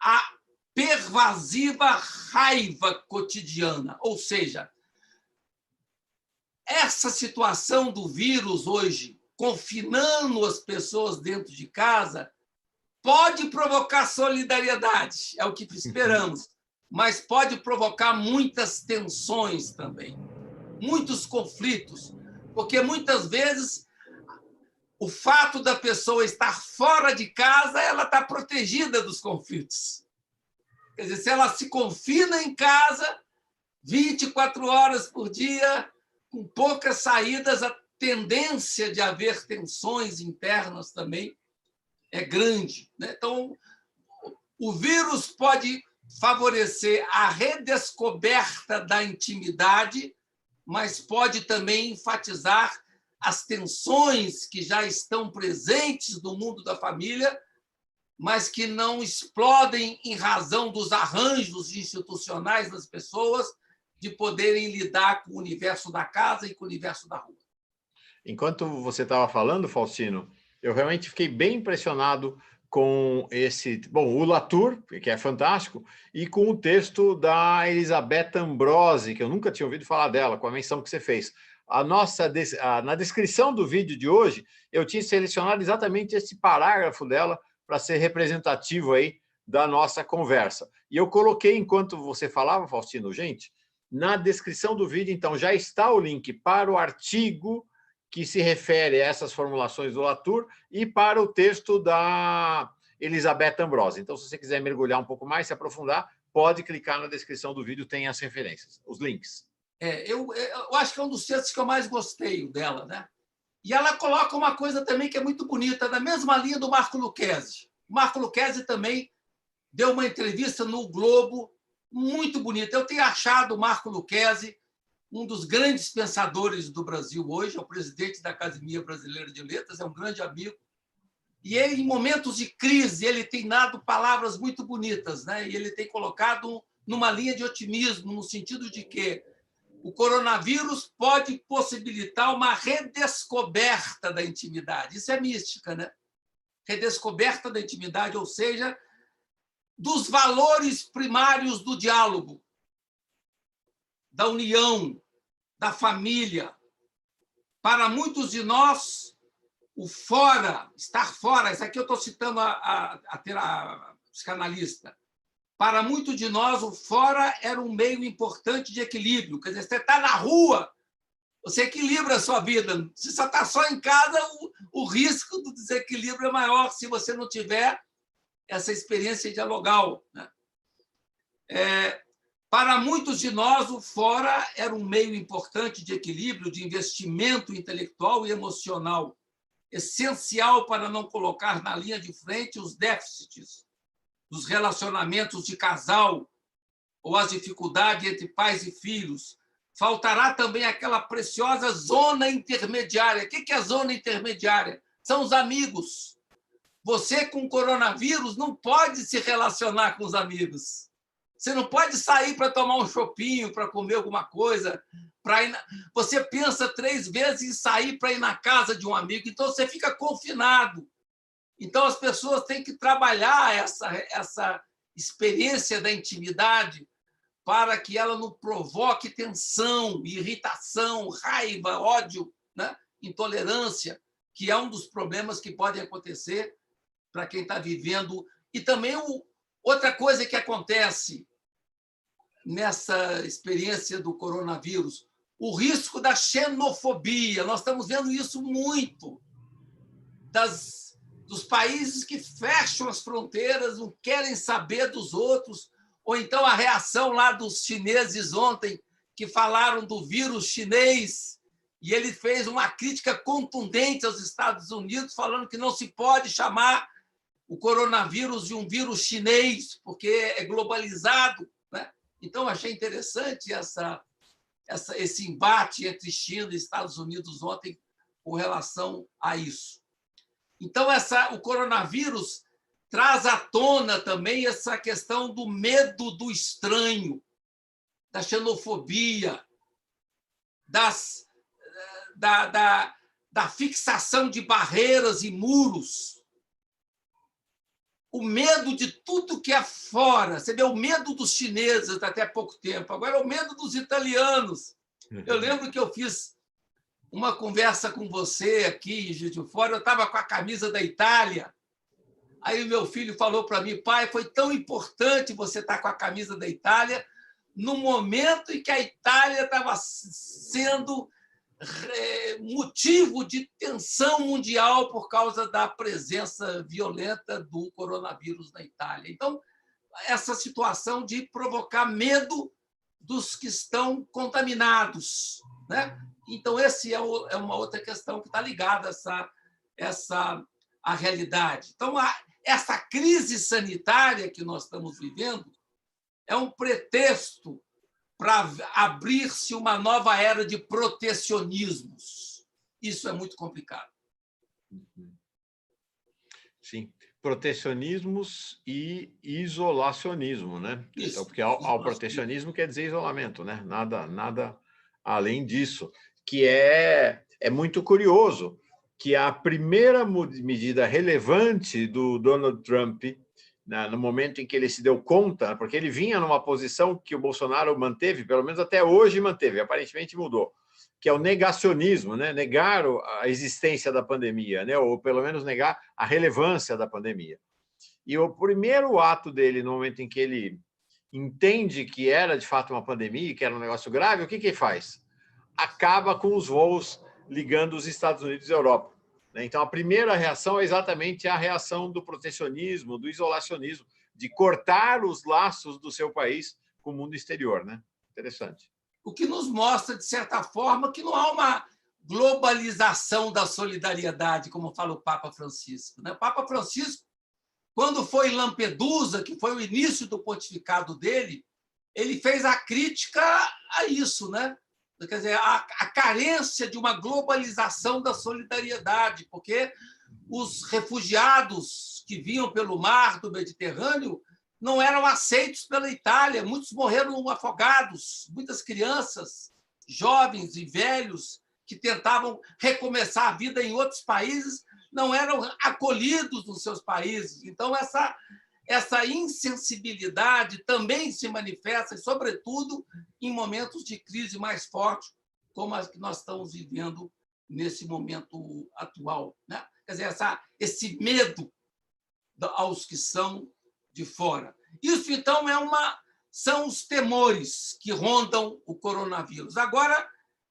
a pervasiva raiva cotidiana. Ou seja, essa situação do vírus hoje, confinando as pessoas dentro de casa, pode provocar solidariedade, é o que esperamos, mas pode provocar muitas tensões também, muitos conflitos, porque muitas vezes o fato da pessoa estar fora de casa, ela está protegida dos conflitos. Quer dizer, se ela se confina em casa 24 horas por dia, com poucas saídas, a tendência de haver tensões internas também é grande, né? Então, o vírus pode favorecer a redescoberta da intimidade, mas pode também enfatizar as tensões que já estão presentes no mundo da família, mas que não explodem em razão dos arranjos institucionais das pessoas de poderem lidar com o universo da casa e com o universo da rua. Enquanto você estava falando, Faustino, eu realmente fiquei bem impressionado com esse... Bom, o Latour, que é fantástico, e com o texto da Elizabeth Ambrosi, que eu nunca tinha ouvido falar dela, com a menção que você fez. Na descrição do vídeo de hoje, eu tinha selecionado exatamente esse parágrafo dela para ser representativo aí da nossa conversa. E eu coloquei, enquanto você falava, Faustino, gente, na descrição do vídeo, então, já está o link para o artigo que se refere a essas formulações do Latour e para o texto da Elizabeth Ambrosi. Então, se você quiser mergulhar um pouco mais, se aprofundar, pode clicar na descrição do vídeo, tem as referências, os links. Eu acho que é um dos textos que eu mais gostei dela, né? E ela coloca uma coisa também que é muito bonita, na mesma linha do Marco Lucchesi. O Marco Lucchesi também deu uma entrevista no Globo muito bonita. Eu tenho achado o Marco Lucchesi um dos grandes pensadores do Brasil hoje, é o presidente da Academia Brasileira de Letras, é um grande amigo. E ele, em momentos de crise, ele tem dado palavras muito bonitas, né? E ele tem colocado numa linha de otimismo, no sentido de que o coronavírus pode possibilitar uma redescoberta da intimidade. Isso é mística, né? Redescoberta da intimidade, ou seja, dos valores primários do diálogo, da união, da família. Para muitos de nós, o fora, estar fora, isso aqui eu estou citando a psicanalista, para muitos de nós, o fora era um meio importante de equilíbrio. Quer dizer, você está na rua, você equilibra a sua vida. Se você está só em casa, o risco do desequilíbrio é maior se você não tiver essa experiência dialogal, né? Para muitos de nós, o fora era um meio importante de equilíbrio, de investimento intelectual e emocional, essencial para não colocar na linha de frente os déficits dos relacionamentos de casal ou as dificuldades entre pais e filhos. Faltará também aquela preciosa zona intermediária. O que é a zona intermediária? São os amigos. Você, com coronavírus, não pode se relacionar com os amigos. Você não pode sair para tomar um chopinho, para comer alguma coisa. Você pensa 3 vezes em sair para ir na casa de um amigo, então você fica confinado. Então, as pessoas têm que trabalhar essa experiência da intimidade para que ela não provoque tensão, irritação, raiva, ódio, né? Intolerância, que é um dos problemas que podem acontecer para quem está vivendo. E também outra coisa que acontece nessa experiência do coronavírus, o risco da xenofobia. Nós estamos vendo isso muito, dos países que fecham as fronteiras, não querem saber dos outros, ou então a reação lá dos chineses ontem, que falaram do vírus chinês, e ele fez uma crítica contundente aos Estados Unidos, falando que não se pode chamar o coronavírus de um vírus chinês, porque é globalizado, né? Então, achei interessante esse embate entre China e Estados Unidos ontem com relação a isso. Então, o coronavírus traz à tona também essa questão do medo do estranho, da xenofobia, da fixação de barreiras e muros, o medo de tudo que é fora. Você vê o medo dos chineses até pouco tempo, agora é o medo dos italianos. Eu lembro que eu fiz uma conversa com você aqui em Juiz de Fora, eu estava com a camisa da Itália, aí meu filho falou para mim: pai, foi tão importante você estar com a camisa da Itália no momento em que a Itália estava sendo motivo de tensão mundial por causa da presença violenta do coronavírus na Itália. Então, essa situação de provocar medo dos que estão contaminados, né? Então, esse é uma outra questão que está ligada à realidade. Então, essa crise sanitária que nós estamos vivendo é um pretexto para abrir-se uma nova era de protecionismos. Isso é muito complicado. Sim, protecionismos e isolacionismo, né? Isso. Porque ao protecionismo quer dizer isolamento, né? Nada além disso, que é muito curioso que a primeira medida relevante do Donald Trump, no momento em que ele se deu conta, porque ele vinha numa posição que o Bolsonaro manteve, pelo menos até hoje manteve, aparentemente mudou, que é o negacionismo, né? Negar a existência da pandemia, né? Ou pelo menos negar a relevância da pandemia. E o primeiro ato dele, no momento em que ele entende que era de fato uma pandemia, que era um negócio grave, o que ele faz? Acaba com os voos ligando os Estados Unidos e a Europa. Então, a primeira reação é exatamente a reação do protecionismo, do isolacionismo, de cortar os laços do seu país com o mundo exterior, né? Interessante. O que nos mostra, de certa forma, que não há uma globalização da solidariedade, como fala o Papa Francisco. O Papa Francisco, quando foi em Lampedusa, que foi o início do pontificado dele, ele fez a crítica a isso, né? Quer dizer, a carência de uma globalização da solidariedade, porque os refugiados que vinham pelo mar do Mediterrâneo não eram aceitos pela Itália, muitos morreram afogados, muitas crianças, jovens e velhos que tentavam recomeçar a vida em outros países não eram acolhidos nos seus países. Então, essa insensibilidade também se manifesta, sobretudo, em momentos de crise mais forte, como as que nós estamos vivendo nesse momento atual, né? Quer dizer, esse medo aos que são de fora. Isso, então, são os temores que rondam o coronavírus. Agora,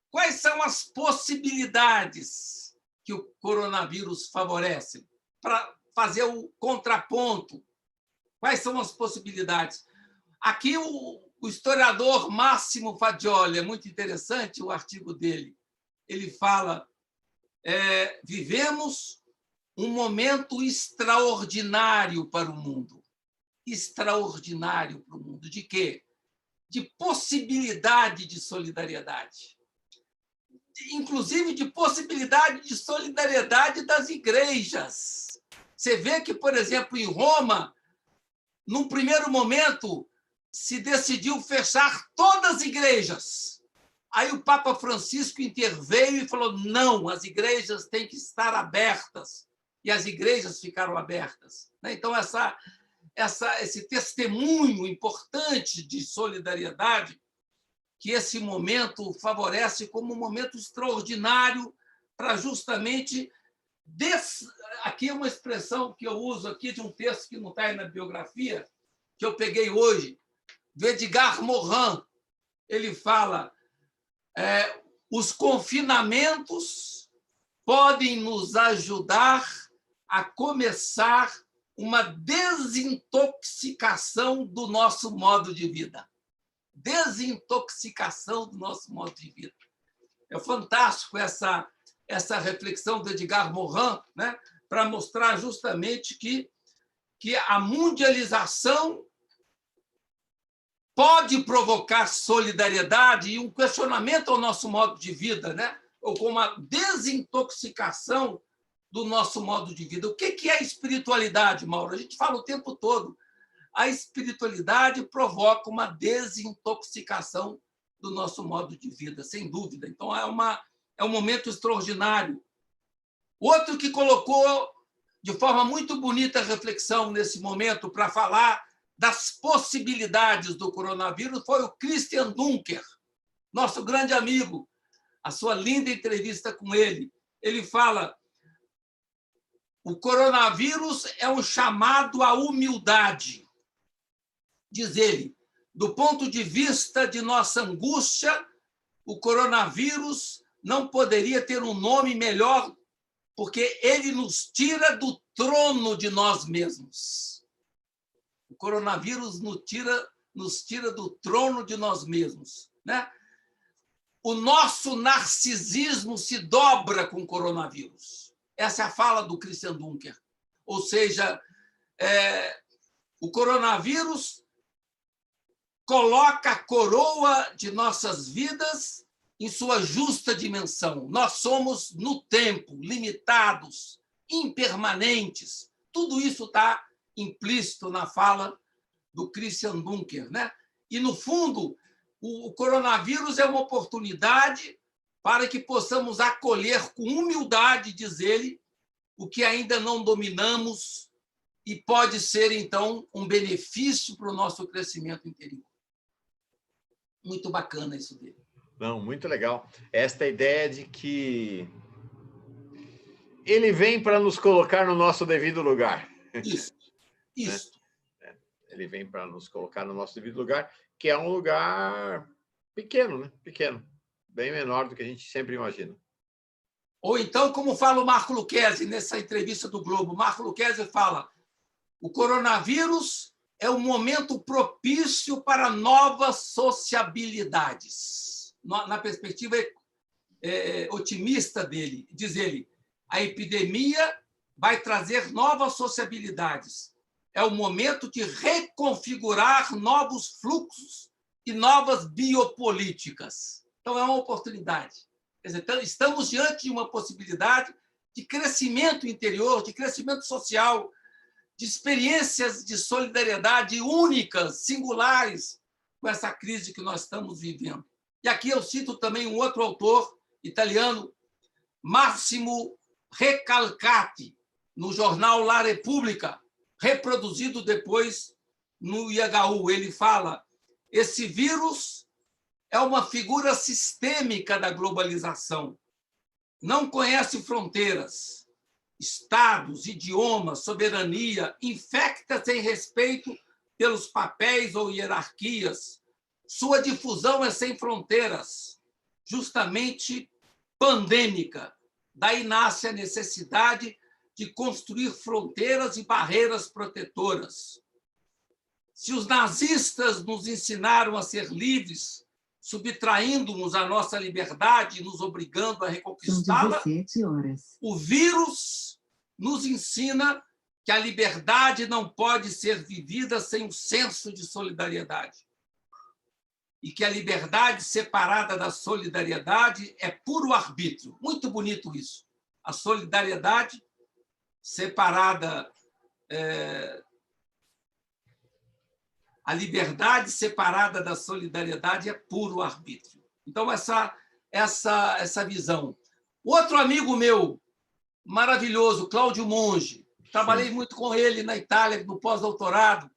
quais são as possibilidades que o coronavírus favorece para fazer o contraponto? Quais são as possibilidades? Aqui, o historiador Máximo Fagioli, é muito interessante o artigo dele. Ele fala: vivemos um momento extraordinário para o mundo. Extraordinário para o mundo. De quê? De possibilidade de solidariedade. Inclusive de possibilidade de solidariedade das igrejas. Você vê que, por exemplo, em Roma, num primeiro momento, se decidiu fechar todas as igrejas. Aí o Papa Francisco interveio e falou: não, as igrejas têm que estar abertas. E as igrejas ficaram abertas. Então, esse testemunho importante de solidariedade, que esse momento favorece como um momento extraordinário para justamente... Aqui é uma expressão que eu uso aqui de um texto que não está aí na biografia, que eu peguei hoje, do Edgar Morin. Ele fala: os confinamentos podem nos ajudar a começar uma desintoxicação do nosso modo de vida. Desintoxicação do nosso modo de vida. É fantástico essa reflexão do Edgar Morin, né, para mostrar justamente que a mundialização pode provocar solidariedade e um questionamento ao nosso modo de vida, né, ou com uma desintoxicação do nosso modo de vida. O que é a espiritualidade, Mauro? A gente fala o tempo todo. A espiritualidade provoca uma desintoxicação do nosso modo de vida, sem dúvida. Então, é um momento extraordinário Outro que colocou de forma muito bonita a reflexão nesse momento para falar das possibilidades do coronavírus foi o Christian Dunker, nosso grande amigo. A sua linda entrevista com ele. Ele fala: o coronavírus é um chamado à humildade. Diz ele, do ponto de vista de nossa angústia, o coronavírus não poderia ter um nome melhor, porque ele nos tira do trono de nós mesmos. O coronavírus nos tira do trono de nós mesmos, né? O nosso narcisismo se dobra com o coronavírus. Essa é a fala do Christian Dunker. Ou seja, o coronavírus coloca a coroa de nossas vidas em sua justa dimensão. Nós somos, no tempo, limitados, impermanentes. Tudo isso está implícito na fala do Christian Dunker, né? E, no fundo, o coronavírus é uma oportunidade para que possamos acolher com humildade, diz ele, o que ainda não dominamos e pode ser, então, um benefício para o nosso crescimento interior. Muito bacana isso dele. Não, muito legal. Esta ideia de que ele vem para nos colocar no nosso devido lugar. Isso, isso. Né? Ele vem para nos colocar no nosso devido lugar, que é um lugar pequeno, né? Pequeno, bem menor do que a gente sempre imagina. Ou então, como fala o Marco Lucchesi nessa entrevista do Globo, Marco Lucchesi fala: o coronavírus é um momento propício para novas sociabilidades. Na perspectiva otimista dele, diz ele, a epidemia vai trazer novas sociabilidades. É o momento de reconfigurar novos fluxos e novas biopolíticas. Então, é uma oportunidade. Quer dizer, estamos diante de uma possibilidade de crescimento interior, de crescimento social, de experiências de solidariedade únicas, singulares, com essa crise que nós estamos vivendo. E aqui eu cito também um outro autor italiano, Massimo Recalcati, no jornal La Repubblica, reproduzido depois no IHU. Ele fala: esse vírus é uma figura sistêmica da globalização. Não conhece fronteiras, estados, idiomas, soberania, infecta sem respeito pelos papéis ou hierarquias. Sua difusão é sem fronteiras, justamente pandêmica. Daí nasce a necessidade de construir fronteiras e barreiras protetoras. Se os nazistas nos ensinaram a ser livres, subtraindo-nos a nossa liberdade e nos obrigando a reconquistá-la, o vírus nos ensina que a liberdade não pode ser vivida sem um senso de solidariedade. E que a liberdade separada da solidariedade é puro arbítrio. Muito bonito isso. A solidariedade separada... A liberdade separada da solidariedade é puro arbítrio. Então, essa visão. Outro amigo meu, maravilhoso, Cláudio Monge, trabalhei muito com ele na Itália, no pós-doutorado.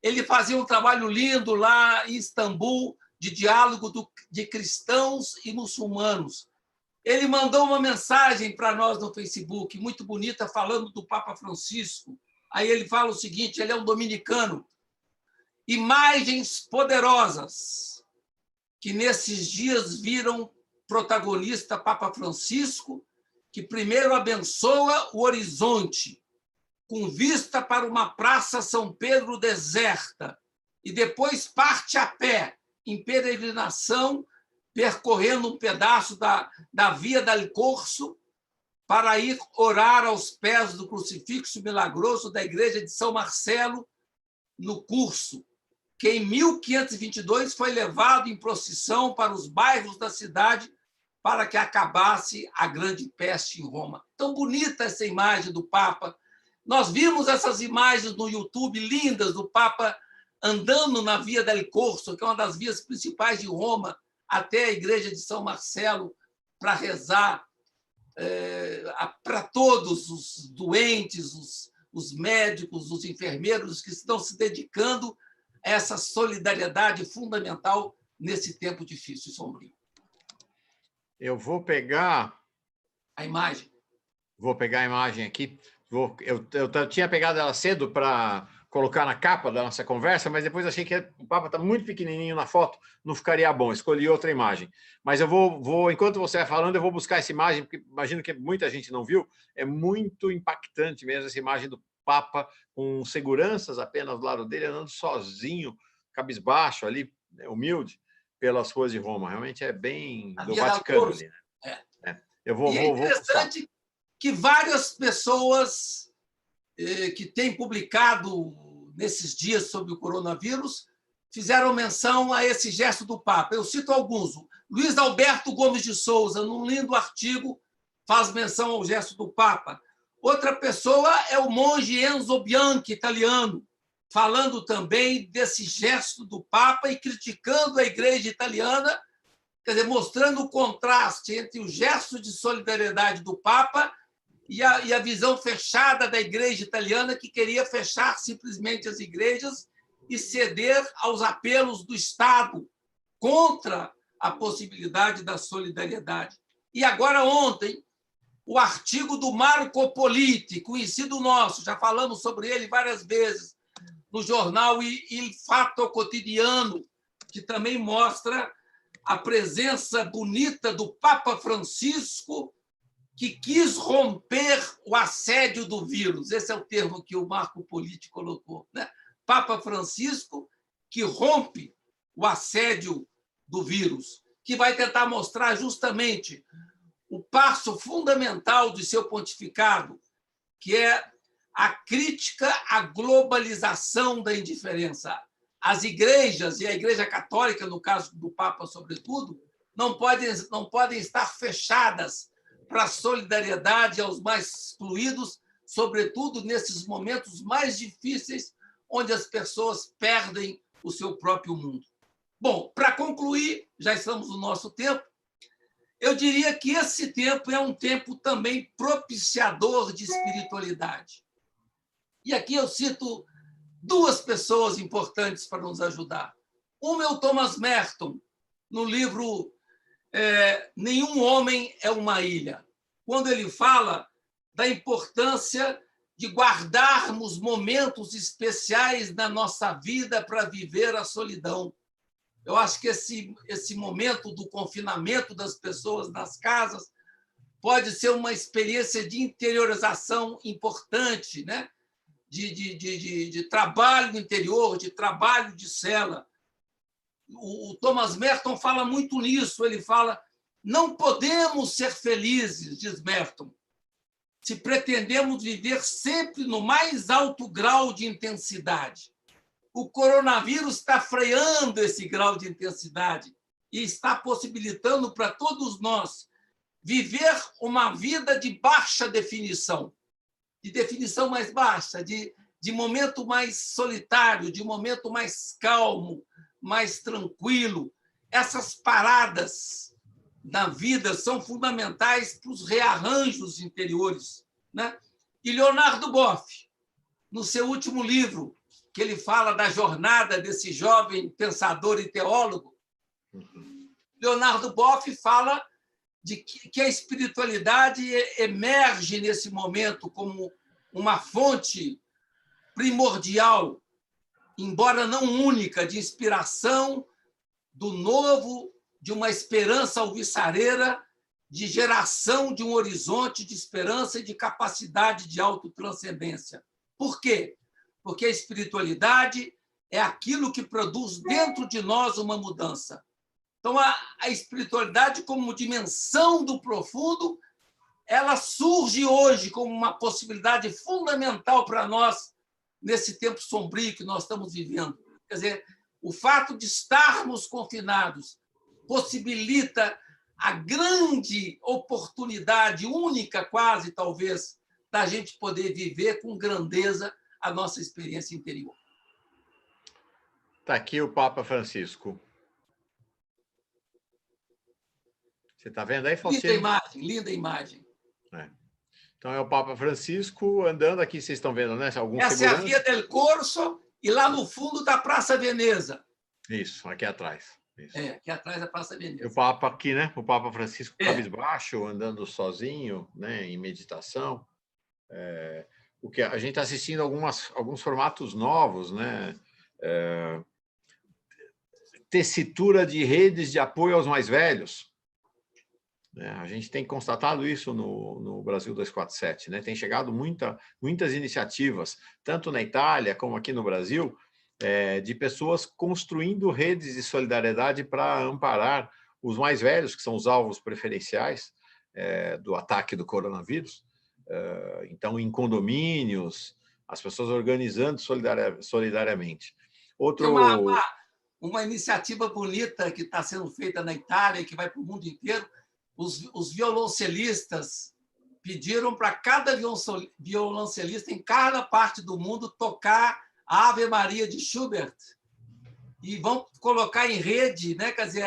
Ele fazia um trabalho lindo lá em Istambul, de diálogo de cristãos e muçulmanos. Ele mandou uma mensagem para nós no Facebook, muito bonita, falando do Papa Francisco. Aí ele fala o seguinte, ele é um dominicano: imagens poderosas que nesses dias viram protagonista Papa Francisco, que primeiro abençoa o horizonte, com vista para uma praça São Pedro deserta, e depois parte a pé, em peregrinação, percorrendo um pedaço da Via del Corso, para ir orar aos pés do crucifixo milagroso da igreja de São Marcelo, no Curso, que em 1522 foi levado em procissão para os bairros da cidade para que acabasse a grande peste em Roma. Tão bonita essa imagem do Papa. Nós vimos essas imagens no YouTube, lindas, do Papa andando na Via del Corso, que é uma das vias principais de Roma, até a igreja de São Marcelo, para rezar para todos os doentes, os médicos, os enfermeiros que estão se dedicando a essa solidariedade fundamental nesse tempo difícil e sombrio. Eu vou pegar a imagem. Vou pegar a imagem aqui. Eu tinha pegado ela cedo para colocar na capa da nossa conversa, mas depois achei que o Papa está muito pequenininho na foto, não ficaria bom. Escolhi outra imagem. Mas eu vou, enquanto você vai falando, eu vou buscar essa imagem, porque imagino que muita gente não viu. É muito impactante mesmo essa imagem do Papa com seguranças apenas do lado dele, andando sozinho, cabisbaixo ali, humilde, pelas ruas de Roma. Realmente é bem do Vaticano ali, né? Eu vou, é interessante que várias pessoas que têm publicado nesses dias sobre o coronavírus fizeram menção a esse gesto do Papa. Eu cito alguns. Luiz Alberto Gomes de Souza, num lindo artigo, faz menção ao gesto do Papa. Outra pessoa é o monge Enzo Bianchi, italiano, falando também desse gesto do Papa e criticando a igreja italiana, quer dizer, mostrando o contraste entre o gesto de solidariedade do Papa e a visão fechada da igreja italiana, que queria fechar simplesmente as igrejas e ceder aos apelos do Estado contra a possibilidade da solidariedade. E agora, ontem, o artigo do Marco Politi, conhecido nosso, já falamos sobre ele várias vezes, no jornal Il Fatto Quotidiano, que também mostra a presença bonita do Papa Francisco, que quis romper o assédio do vírus. Esse é o termo que o Marco Politi colocou, né? Papa Francisco, que rompe o assédio do vírus, que vai tentar mostrar justamente o passo fundamental do seu pontificado, que é a crítica à globalização da indiferença. As igrejas, e a Igreja Católica, no caso do Papa, sobretudo, não podem estar fechadas para a solidariedade aos mais excluídos, sobretudo nesses momentos mais difíceis, onde as pessoas perdem o seu próprio mundo. Bom, para concluir, já estamos no nosso tempo, eu diria que esse tempo é um tempo também propiciador de espiritualidade. E aqui eu cito duas pessoas importantes para nos ajudar. Uma é o Thomas Merton, no livro Nenhum Homem é uma Ilha, quando ele fala da importância de guardarmos momentos especiais na nossa vida para viver a solidão. Eu acho que esse momento do confinamento das pessoas nas casas pode ser uma experiência de interiorização importante, né? De trabalho interior, de trabalho de cela. O Thomas Merton fala muito nisso. Ele fala: não podemos ser felizes, diz Merton, se pretendemos viver sempre no mais alto grau de intensidade. O coronavírus está freando esse grau de intensidade e está possibilitando para todos nós viver uma vida de baixa definição, de definição mais baixa, de momento mais solitário, de momento mais calmo, mais tranquilo. Essas paradas na vida são fundamentais para os rearranjos interiores, né? E Leonardo Boff, no seu último livro, que ele fala da jornada desse jovem pensador e teólogo, Leonardo Boff fala de que a espiritualidade emerge nesse momento como uma fonte primordial, embora não única, de inspiração, do novo, de uma esperança alvissareira, de geração de um horizonte de esperança e de capacidade de autotranscendência. Por quê? Porque a espiritualidade é aquilo que produz dentro de nós uma mudança. Então, a espiritualidade, como dimensão do profundo, ela surge hoje como uma possibilidade fundamental para nós nesse tempo sombrio que nós estamos vivendo. Quer dizer, o fato de estarmos confinados possibilita a grande oportunidade, única quase, talvez, da gente poder viver com grandeza a nossa experiência interior. Está aqui o Papa Francisco. Você está vendo aí, Faustino? Linda imagem. É. Então, é o Papa Francisco andando aqui, vocês estão vendo, né? Alguns Essa seguranças. é a Via del Corso, e lá no fundo da Praça Veneza. Isso, aqui atrás. Isso. Aqui atrás da Praça Veneza. E o Papa aqui, né? O Papa Francisco cabisbaixo, andando sozinho, né? Em meditação. O que a gente está assistindo alguns formatos novos, né? Tessitura de redes de apoio aos mais velhos. A gente tem constatado isso no Brasil 247, né? Tem chegado muitas iniciativas, tanto na Itália como aqui no Brasil, de pessoas construindo redes de solidariedade para amparar os mais velhos, que são os alvos preferenciais do ataque do coronavírus. Então, em condomínios, as pessoas organizando solidariamente. Uma iniciativa bonita que está sendo feita na Itália e que vai para o mundo inteiro. Os violoncelistas pediram para cada violoncelista em cada parte do mundo tocar a Ave Maria de Schubert e vão colocar em rede, né? Quer dizer,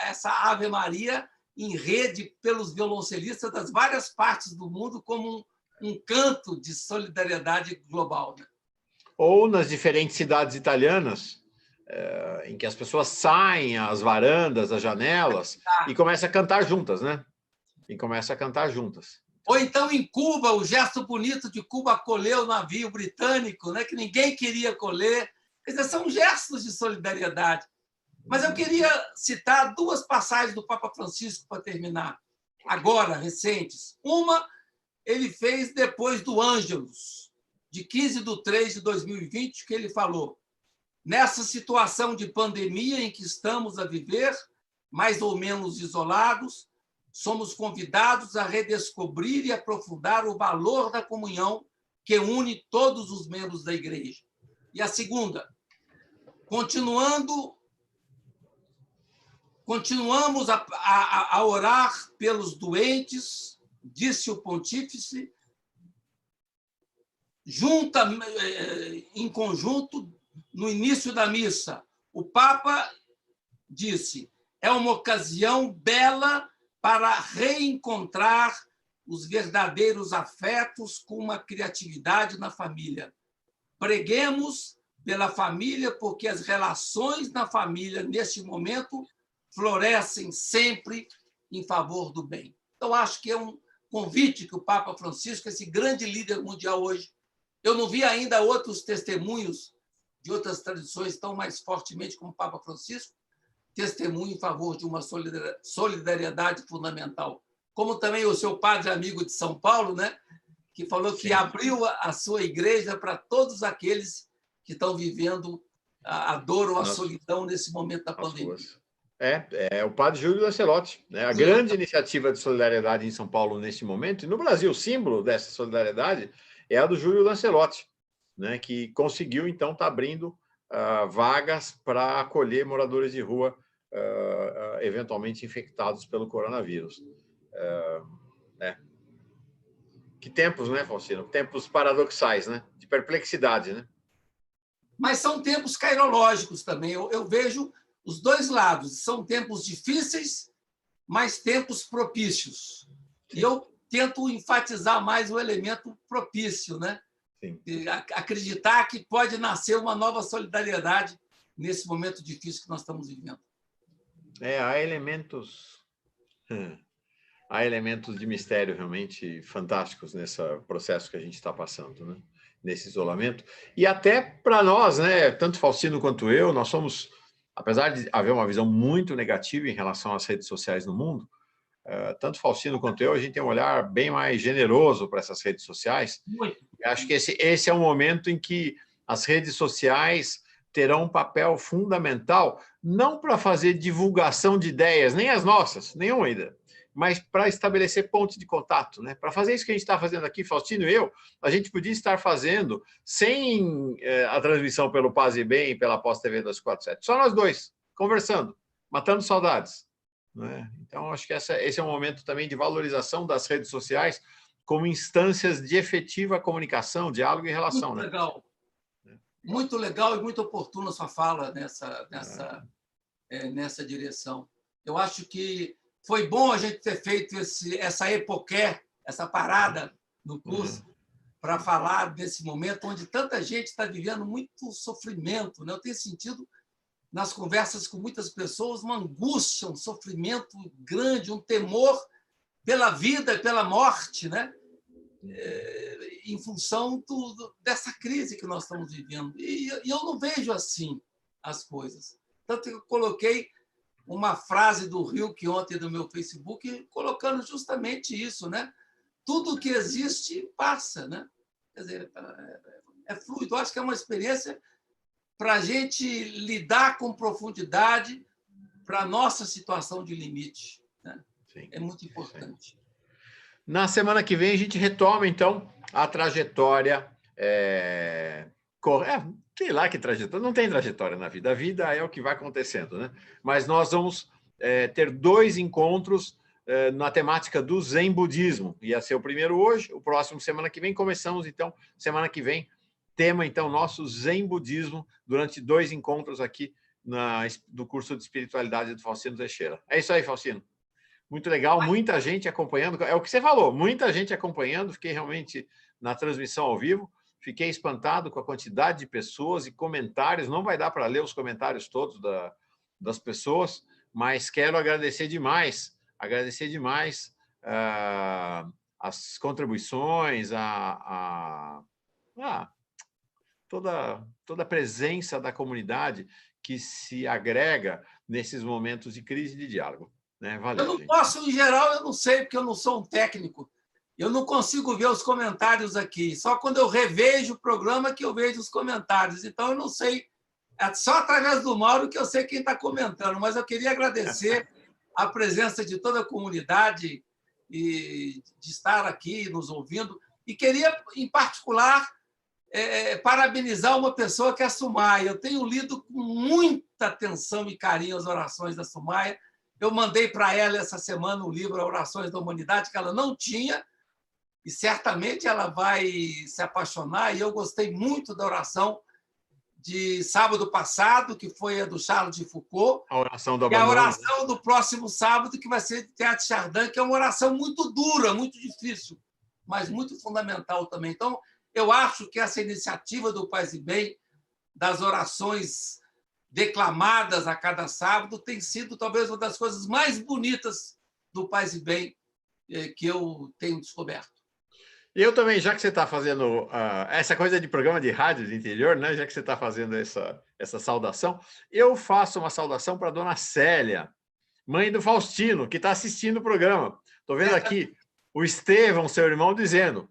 essa Ave Maria em rede pelos violoncelistas das várias partes do mundo como um canto de solidariedade global. Né? Ou nas diferentes cidades italianas, em que as pessoas saem às varandas, às janelas e começam a cantar juntas, né? Ou então, em Cuba, o gesto bonito de Cuba acolher o navio britânico, né? Que ninguém queria acolher. Quer dizer, são gestos de solidariedade. Mas eu queria citar duas passagens do Papa Francisco para terminar, agora, recentes. Uma, ele fez depois do Ângelus, de 15/3/2020, que ele falou: nessa situação de pandemia em que estamos a viver, mais ou menos isolados, somos convidados a redescobrir e aprofundar o valor da comunhão que une todos os membros da Igreja. E a segunda, continuamos a orar pelos doentes, disse o pontífice, em conjunto, no início da missa. O Papa disse: é uma ocasião bela para reencontrar os verdadeiros afetos com uma criatividade na família. Preguemos pela família, porque as relações na família, neste momento, florescem sempre em favor do bem. Então, acho que é um convite que o Papa Francisco, esse grande líder mundial hoje, eu não vi ainda outros testemunhos de outras tradições tão mais fortemente como o Papa Francisco, testemunho em favor de uma solidariedade fundamental. Como também o seu padre amigo de São Paulo, né, que falou que abriu a sua igreja para todos aqueles que estão vivendo a dor ou a solidão nesse momento da pandemia. É o padre Júlio Lancelotti, né? A grande iniciativa de solidariedade em São Paulo neste momento, e no Brasil, o símbolo dessa solidariedade é a do Júlio Lancelotti, né? Que conseguiu, então, estar abrindo vagas para acolher moradores de rua eventualmente infectados pelo coronavírus. Que tempos, né, Faustino? Tempos paradoxais, né? De perplexidade, né? Mas são tempos cairológicos também. Eu vejo os dois lados. São tempos difíceis, mas tempos propícios. Sim. E eu tento enfatizar mais o elemento propício, né? Sim. Acreditar que pode nascer uma nova solidariedade nesse momento difícil que nós estamos vivendo. Há elementos de mistério realmente fantásticos nesse processo que a gente está passando, né? Nesse isolamento. E até para nós, né? Tanto Faustino quanto eu, nós somos, apesar de haver uma visão muito negativa em relação às redes sociais no mundo, tanto Faustino quanto eu, a gente tem um olhar bem mais generoso para essas redes sociais. Muito. Acho que esse é um momento em que as redes sociais terão um papel fundamental, não para fazer divulgação de ideias, nem as nossas, nenhuma ainda, mas para estabelecer pontos de contato, né? Para fazer isso que a gente está fazendo aqui, Faustino e eu, a gente podia estar fazendo sem a transmissão pelo Paz e Bem e pela Pós-TV 247, só nós dois, conversando, matando saudades. Né? Então, acho que esse é um momento também de valorização das redes sociais como instâncias de efetiva comunicação, diálogo e relação. Muito né? Legal. Muito legal e muito oportuna a sua fala nessa direção. Eu acho que foi bom a gente ter feito essa epoqué essa parada no curso para falar desse momento onde tanta gente está vivendo muito sofrimento, né? Eu tenho sentido, nas conversas com muitas pessoas, uma angústia, um sofrimento grande, um temor pela vida e pela morte, né? Em função dessa crise que nós estamos vivendo. E eu não vejo assim as coisas. Tanto que eu coloquei uma frase do Rilke ontem no meu Facebook, colocando justamente isso, né? Tudo que existe passa, né? Quer dizer, é fluido. Eu acho que é uma experiência para a gente lidar com profundidade para a nossa situação de limite, né? Sim. É muito importante. Na semana que vem, a gente retoma, então, a trajetória. Sei lá que trajetória. Não tem trajetória na vida. A vida é o que vai acontecendo, né? Mas nós vamos ter 2 encontros na temática do Zen Budismo. Ia ser o primeiro hoje, o próximo semana que vem. Começamos, então, semana que vem. Tema, então, nosso Zen Budismo durante 2 encontros aqui do curso de espiritualidade do Faustino Teixeira. É isso aí, Faustino. Muito legal, muita gente acompanhando. É o que você falou, muita gente acompanhando. Fiquei realmente na transmissão ao vivo. Fiquei espantado com a quantidade de pessoas e comentários. Não vai dar para ler os comentários todos das pessoas, mas quero agradecer demais as contribuições, toda a presença da comunidade que se agrega nesses momentos de crise e de diálogo. Né? Valeu, eu não gente. posso, em geral, eu não sei, porque eu não sou um técnico. Eu não consigo ver os comentários aqui. Só quando eu revejo o programa que eu vejo os comentários. Então, eu não sei. É só através do Mauro que eu sei quem está comentando. Mas eu queria agradecer a presença de toda a comunidade e de estar aqui nos ouvindo. E queria, em particular, parabenizar uma pessoa que é a Sumaya. Eu tenho lido com muita atenção e carinho as orações da Sumaya. Eu mandei para ela essa semana o livro Orações da Humanidade, que ela não tinha, e certamente ela vai se apaixonar. E eu gostei muito da oração de sábado passado, que foi a do Charles de Foucault, a oração do e a abandono. oração do próximo sábado, que vai ser de Teilhard de Chardin, que é uma oração muito dura, muito difícil, mas muito fundamental também. Então, eu acho que essa iniciativa do Paz e Bem, das orações declamadas a cada sábado, tem sido talvez uma das coisas mais bonitas do Paz e Bem que eu tenho descoberto. E eu também, já que você está fazendo essa coisa de programa de rádio de interior, né? Já que você está fazendo essa saudação, eu faço uma saudação para a dona Célia, mãe do Faustino, que está assistindo o programa. Estou vendo aqui o Estevão, seu irmão, dizendo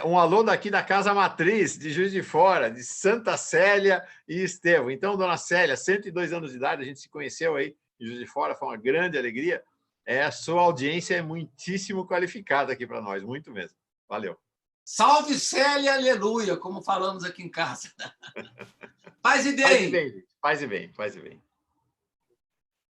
um alô daqui da Casa Matriz, de Juiz de Fora, de Santa Célia e Estevão. Então, dona Célia, 102 anos de idade, a gente se conheceu aí em Juiz de Fora, foi uma grande alegria. A sua audiência é muitíssimo qualificada aqui para nós, muito mesmo. Valeu. Salve Célia, aleluia, como falamos aqui em casa. Paz e bem. Paz e bem, gente. Paz e bem, paz e bem.